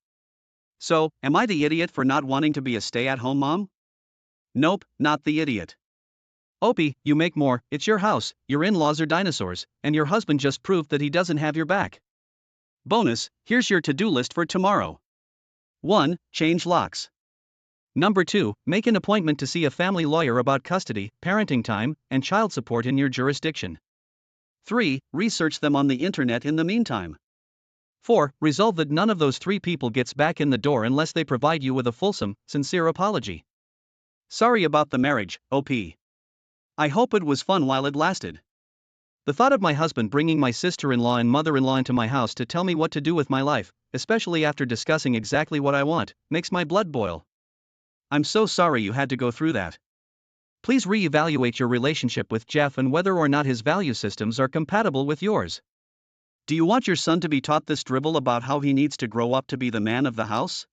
So, am I the idiot for not wanting to be a stay-at-home mom? Nope, not the idiot. Opie, you make more, it's your house, your in-laws are dinosaurs, and your husband just proved that he doesn't have your back. Bonus, here's your to-do list for tomorrow. 1. Change locks. Number 2, make an appointment to see a family lawyer about custody, parenting time, and child support in your jurisdiction. 3. Research them on the internet in the meantime. 4. Resolve that none of those 3 people gets back in the door unless they provide you with a fulsome, sincere apology. Sorry about the marriage, OP. I hope it was fun while it lasted. The thought of my husband bringing my sister-in-law and mother-in-law into my house to tell me what to do with my life, especially after discussing exactly what I want, makes my blood boil. I'm so sorry you had to go through that. Please re-evaluate your relationship with Jeff and whether or not his value systems are compatible with yours. Do you want your son to be taught this drivel about how he needs to grow up to be the man of the house?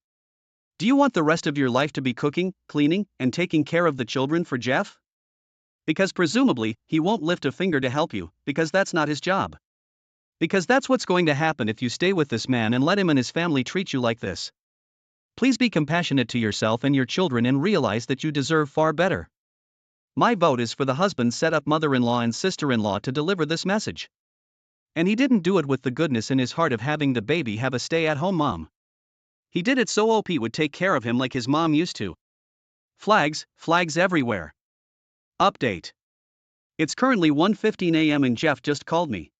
Do you want the rest of your life to be cooking, cleaning, and taking care of the children for Jeff? Because presumably, he won't lift a finger to help you, because that's not his job. Because that's what's going to happen if you stay with this man and let him and his family treat you like this. Please be compassionate to yourself and your children and realize that you deserve far better. My vote is for the husband set up mother-in-law and sister-in-law to deliver this message. And he didn't do it with the goodness in his heart of having the baby have a stay-at-home mom. He did it so OP would take care of him like his mom used to. Flags everywhere. Update. It's currently 1:15 a.m. and Jeff just called me.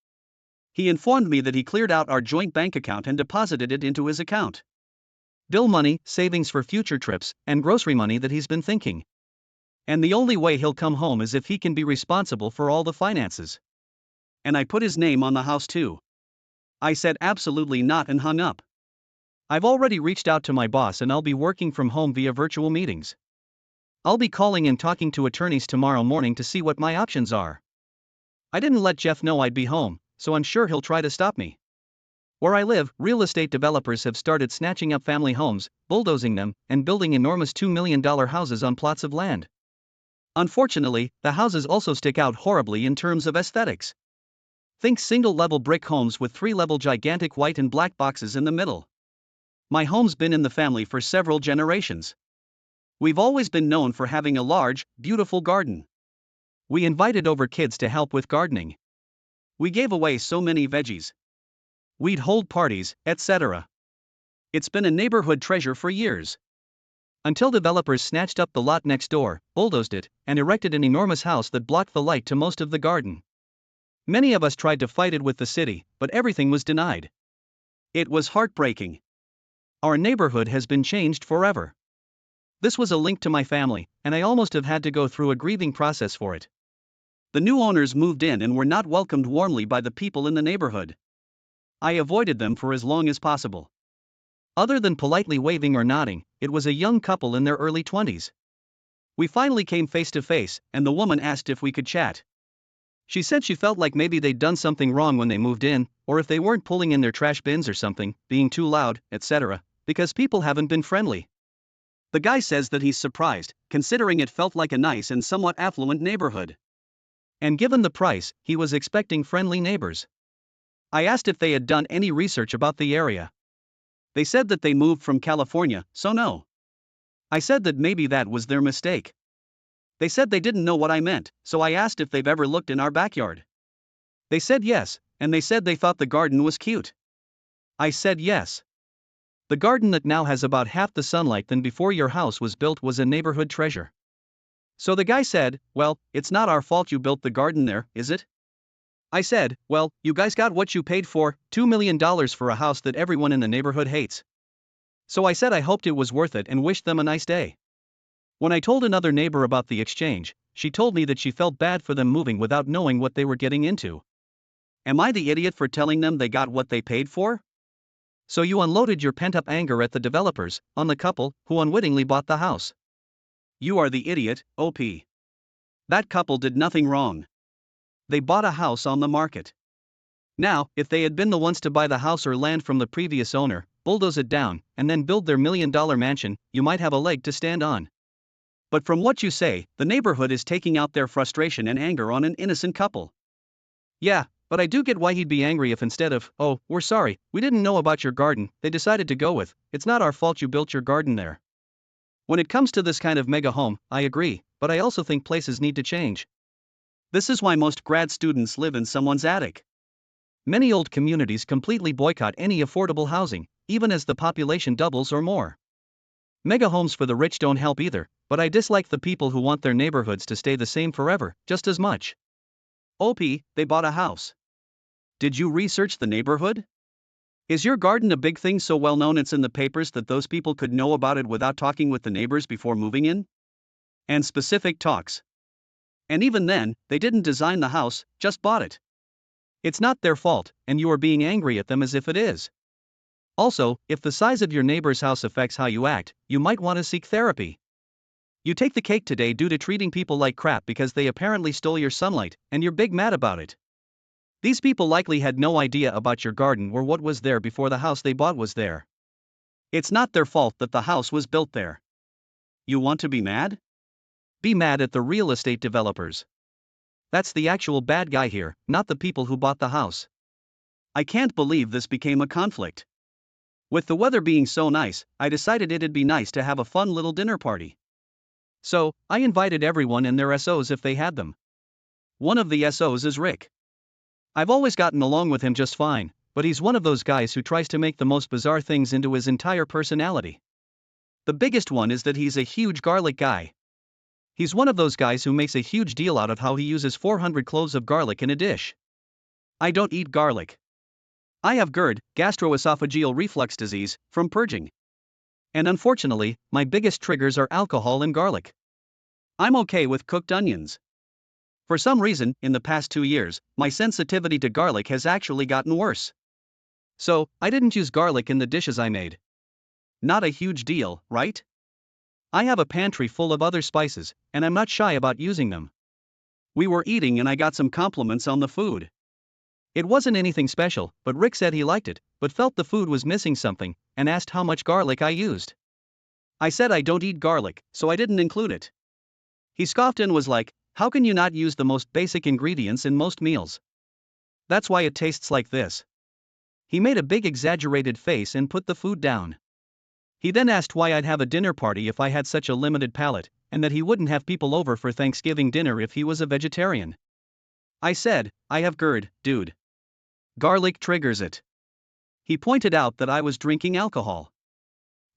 He informed me that he cleared out our joint bank account and deposited it into his account. Bill money, savings for future trips, and grocery money that he's been thinking. And the only way he'll come home is if he can be responsible for all the finances. And I put his name on the house too. I said absolutely not and hung up. I've already reached out to my boss and I'll be working from home via virtual meetings. I'll be calling and talking to attorneys tomorrow morning to see what my options are. I didn't let Jeff know I'd be home, so I'm sure he'll try to stop me. Where I live, real estate developers have started snatching up family homes, bulldozing them, and building enormous $2 million houses on plots of land. Unfortunately, the houses also stick out horribly in terms of aesthetics. Think single-level brick homes with 3-level gigantic white and black boxes in the middle. My home's been in the family for several generations. We've always been known for having a large, beautiful garden. We invited over kids to help with gardening. We gave away so many veggies. We'd hold parties, etc. It's been a neighborhood treasure for years. Until developers snatched up the lot next door, bulldozed it, and erected an enormous house that blocked the light to most of the garden. Many of us tried to fight it with the city, but everything was denied. It was heartbreaking. Our neighborhood has been changed forever. This was a link to my family, and I almost have had to go through a grieving process for it. The new owners moved in and were not welcomed warmly by the people in the neighborhood. I avoided them for as long as possible. Other than politely waving or nodding, it was a young couple in their early 20s. We finally came face to face, and the woman asked if we could chat. She said she felt like maybe they'd done something wrong when they moved in, or if they weren't pulling in their trash bins or something, being too loud, etc., because people haven't been friendly. The guy says that he's surprised, considering it felt like a nice and somewhat affluent neighborhood. And given the price, he was expecting friendly neighbors. I asked if they had done any research about the area. They said that they moved from California, so no. I said that maybe that was their mistake. They said they didn't know what I meant, so I asked if they've ever looked in our backyard. They said yes, and they said they thought the garden was cute. I said yes. The garden that now has about half the sunlight than before your house was built was a neighborhood treasure. So the guy said, well, it's not our fault you built the garden there, is it? I said, well, you guys got what you paid for, $2 million for a house that everyone in the neighborhood hates. So I said I hoped it was worth it and wished them a nice day. When I told another neighbor about the exchange, she told me that she felt bad for them moving without knowing what they were getting into. Am I the idiot for telling them they got what they paid for? So you unloaded your pent-up anger at the developers, on the couple, who unwittingly bought the house. You are the idiot, OP. That couple did nothing wrong. They bought a house on the market. Now, if they had been the ones to buy the house or land from the previous owner, bulldoze it down, and then build their $1 million mansion, you might have a leg to stand on. But from what you say, the neighborhood is taking out their frustration and anger on an innocent couple. Yeah, but I do get why he'd be angry if instead of, oh, we're sorry, we didn't know about your garden, they decided to go with, it's not our fault you built your garden there. When it comes to this kind of mega home, I agree, but I also think places need to change. This is why most grad students live in someone's attic. Many old communities completely boycott any affordable housing, even as the population doubles or more. Mega homes for the rich don't help either, but I dislike the people who want their neighborhoods to stay the same forever, just as much. OP, they bought a house. Did you research the neighborhood? Is your garden a big thing so well known it's in the papers that those people could know about it without talking with the neighbors before moving in? And specific talks. And even then, they didn't design the house, just bought it. It's not their fault, and you are being angry at them as if it is. Also, if the size of your neighbor's house affects how you act, you might want to seek therapy. You take the cake today due to treating people like crap because they apparently stole your sunlight, and you're big mad about it. These people likely had no idea about your garden or what was there before the house they bought was there. It's not their fault that the house was built there. You want to be mad? Be mad at the real estate developers. That's the actual bad guy here, not the people who bought the house. I can't believe this became a conflict. With the weather being so nice, I decided it'd be nice to have a fun little dinner party. So, I invited everyone and their SOs if they had them. One of the SOs is Rick. I've always gotten along with him just fine, but he's one of those guys who tries to make the most bizarre things into his entire personality. The biggest one is that he's a huge garlic guy. He's one of those guys who makes a huge deal out of how he uses 400 cloves of garlic in a dish. I don't eat garlic. I have GERD, gastroesophageal reflux disease, from purging. And unfortunately, my biggest triggers are alcohol and garlic. I'm okay with cooked onions. For some reason, in the past 2 years, my sensitivity to garlic has actually gotten worse. So, I didn't use garlic in the dishes I made. Not a huge deal, right? I have a pantry full of other spices, and I'm not shy about using them. We were eating and I got some compliments on the food. It wasn't anything special, but Rick said he liked it, but felt the food was missing something, and asked how much garlic I used. I said I don't eat garlic, so I didn't include it. He scoffed and was like, how can you not use the most basic ingredients in most meals? That's why it tastes like this. He made a big exaggerated face and put the food down. He then asked why I'd have a dinner party if I had such a limited palate, and that he wouldn't have people over for Thanksgiving dinner if he was a vegetarian. I said, I have GERD, dude. Garlic triggers it. He pointed out that I was drinking alcohol.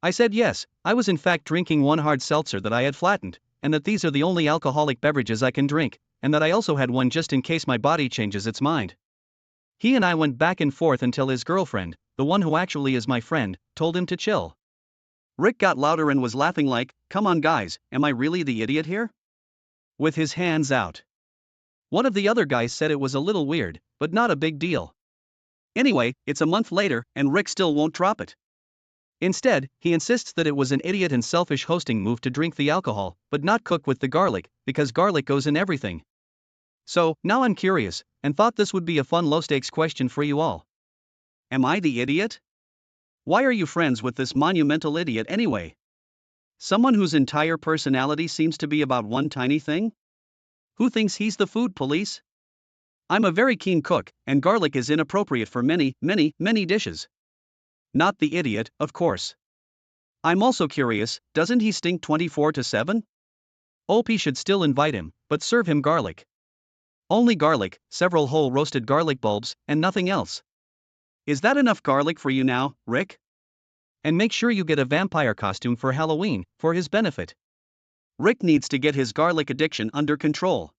I said yes, I was in fact drinking one hard seltzer that I had flattened, and that these are the only alcoholic beverages I can drink, and that I also had one just in case my body changes its mind. He and I went back and forth until his girlfriend, the one who actually is my friend, told him to chill. Rick got louder and was laughing like, "Come on guys, am I really the idiot here?" With his hands out. One of the other guys said it was a little weird, but not a big deal. Anyway, it's a month later, and Rick still won't drop it. Instead, he insists that it was an idiot and selfish hosting move to drink the alcohol, but not cook with the garlic, because garlic goes in everything. So, now I'm curious, and thought this would be a fun low-stakes question for you all. Am I the idiot? Why are you friends with this monumental idiot anyway? Someone whose entire personality seems to be about one tiny thing? Who thinks he's the food police? I'm a very keen cook, and garlic is inappropriate for many, many, many dishes. Not the idiot, of course. I'm also curious, doesn't he stink 24/7? OP should still invite him, but serve him garlic. Only garlic, several whole roasted garlic bulbs, and nothing else. Is that enough garlic for you now, Rick? And make sure you get a vampire costume for Halloween, for his benefit. Rick needs to get his garlic addiction under control.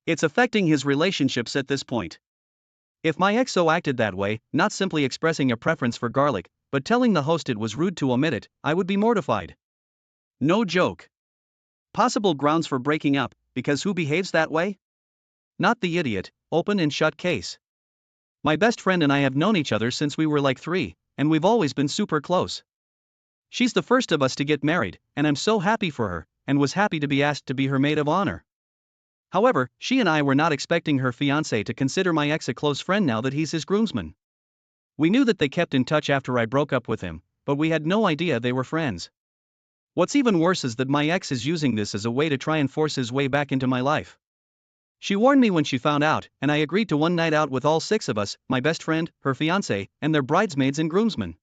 It's affecting his relationships at this point. If my ex so acted that way, not simply expressing a preference for garlic, but telling the host it was rude to omit it, I would be mortified. No joke. Possible grounds for breaking up, because who behaves that way? Not the idiot, open and shut case. My best friend and I have known each other since we were like 3, and we've always been super close. She's the first of us to get married, and I'm so happy for her, and was happy to be asked to be her maid of honor. However, she and I were not expecting her fiancé to consider my ex a close friend now that he's his groomsman. We knew that they kept in touch after I broke up with him, but we had no idea they were friends. What's even worse is that my ex is using this as a way to try and force his way back into my life. She warned me when she found out, and I agreed to one night out with all 6 of us, my best friend, her fiancé, and their bridesmaids and groomsmen.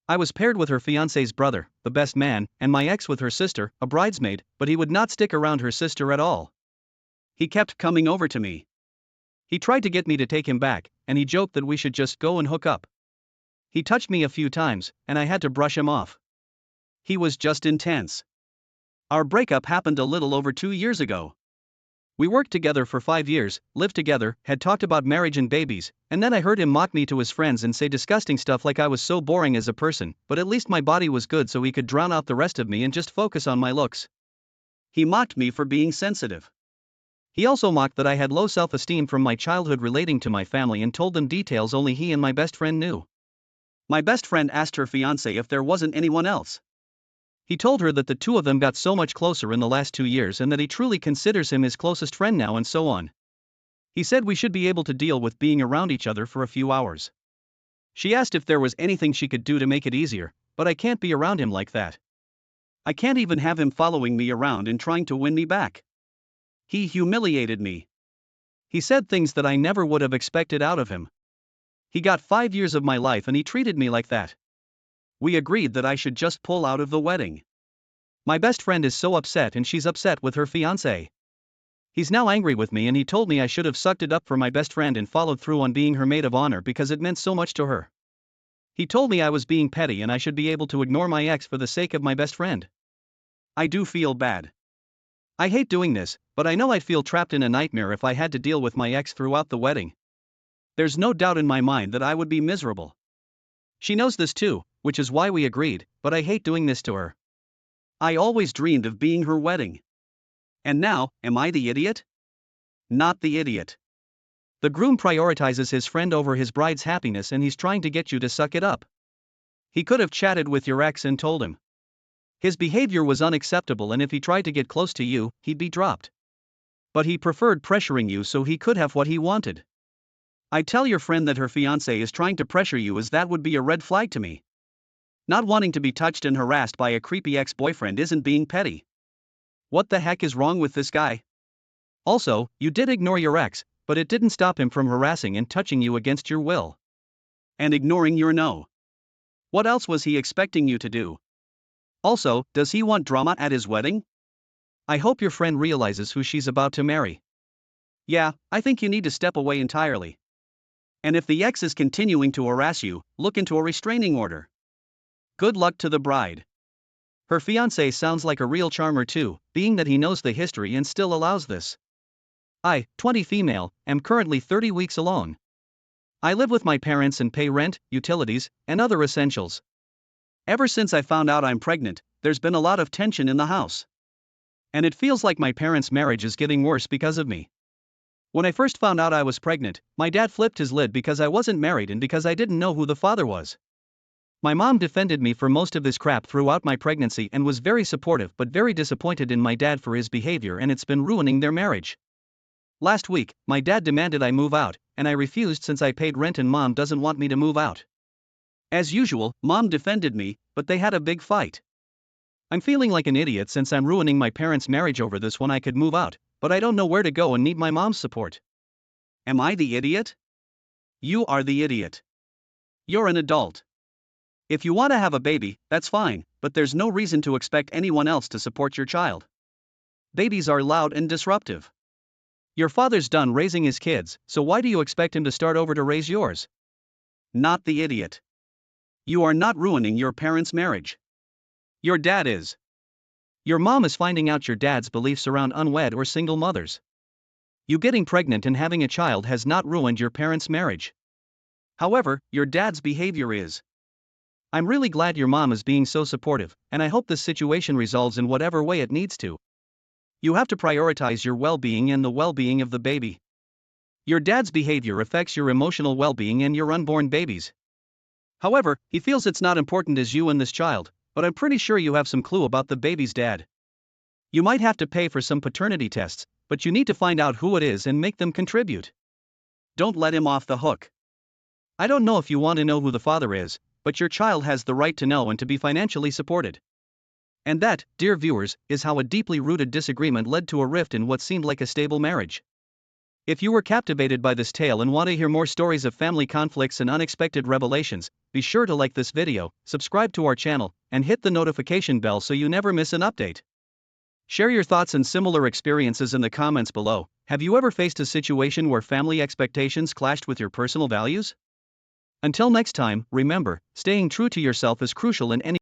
I was paired with her fiancé's brother, the best man, and my ex with her sister, a bridesmaid, but he would not stick around her sister at all. He kept coming over to me. He tried to get me to take him back, and he joked that we should just go and hook up. He touched me a few times, and I had to brush him off. He was just intense. Our breakup happened a little over 2 years ago. We worked together for 5 years, lived together, had talked about marriage and babies, and then I heard him mock me to his friends and say disgusting stuff like I was so boring as a person, but at least my body was good so he could drown out the rest of me and just focus on my looks. He mocked me for being sensitive. He also mocked that I had low self-esteem from my childhood relating to my family and told them details only he and my best friend knew. My best friend asked her fiancé if there wasn't anyone else. He told her that the 2 of them got so much closer in the last 2 years and that he truly considers him his closest friend now and so on. He said we should be able to deal with being around each other for a few hours. She asked if there was anything she could do to make it easier, but I can't be around him like that. I can't even have him following me around and trying to win me back. He humiliated me. He said things that I never would have expected out of him. He got 5 years of my life and he treated me like that. We agreed that I should just pull out of the wedding. My best friend is so upset and she's upset with her fiancé. He's now angry with me and he told me I should have sucked it up for my best friend and followed through on being her maid of honor because it meant so much to her. He told me I was being petty and I should be able to ignore my ex for the sake of my best friend. I do feel bad. I hate doing this, but I know I'd feel trapped in a nightmare if I had to deal with my ex throughout the wedding. There's no doubt in my mind that I would be miserable. She knows this too, which is why we agreed, but I hate doing this to her. I always dreamed of being her wedding. And now, am I the idiot? Not the idiot. The groom prioritizes his friend over his bride's happiness and he's trying to get you to suck it up. He could have chatted with your ex and told him. His behavior was unacceptable and if he tried to get close to you, he'd be dropped. But he preferred pressuring you so he could have what he wanted. I'd tell your friend that her fiancé is trying to pressure you as that would be a red flag to me. Not wanting to be touched and harassed by a creepy ex-boyfriend isn't being petty. What the heck is wrong with this guy? Also, you did ignore your ex, but it didn't stop him from harassing and touching you against your will. And ignoring your no. What else was he expecting you to do? Also, does he want drama at his wedding? I hope your friend realizes who she's about to marry. Yeah, I think you need to step away entirely. And if the ex is continuing to harass you, look into a restraining order. Good luck to the bride. Her fiancé sounds like a real charmer too, being that he knows the history and still allows this. I, 20 female, am currently 30 weeks alone. I live with my parents and pay rent, utilities, and other essentials. Ever since I found out I'm pregnant, there's been a lot of tension in the house. And it feels like my parents' marriage is getting worse because of me. When I first found out I was pregnant, my dad flipped his lid because I wasn't married and because I didn't know who the father was. My mom defended me for most of this crap throughout my pregnancy and was very supportive but very disappointed in my dad for his behavior, and it's been ruining their marriage. Last week, my dad demanded I move out, and I refused since I paid rent and mom doesn't want me to move out. As usual, mom defended me, but they had a big fight. I'm feeling like an idiot since I'm ruining my parents' marriage over this when I could move out, but I don't know where to go and need my mom's support. Am I the idiot? You are the idiot. You're an adult. If you want to have a baby, that's fine, but there's no reason to expect anyone else to support your child. Babies are loud and disruptive. Your father's done raising his kids, so why do you expect him to start over to raise yours? Not the idiot. You are not ruining your parents' marriage. Your dad is. Your mom is finding out your dad's beliefs around unwed or single mothers. You getting pregnant and having a child has not ruined your parents' marriage. However, your dad's behavior is. I'm really glad your mom is being so supportive, and I hope this situation resolves in whatever way it needs to. You have to prioritize your well-being and the well-being of the baby. Your dad's behavior affects your emotional well-being and your unborn babies. However, he feels it's not important as you and this child, but I'm pretty sure you have some clue about the baby's dad. You might have to pay for some paternity tests, but you need to find out who it is and make them contribute. Don't let him off the hook. I don't know if you want to know who the father is, but your child has the right to know and to be financially supported. And that, dear viewers, is how a deeply rooted disagreement led to a rift in what seemed like a stable marriage. If you were captivated by this tale and want to hear more stories of family conflicts and unexpected revelations, be sure to like this video, subscribe to our channel, and hit the notification bell so you never miss an update. Share your thoughts and similar experiences in the comments below. Have you ever faced a situation where family expectations clashed with your personal values? Until next time, remember, staying true to yourself is crucial in any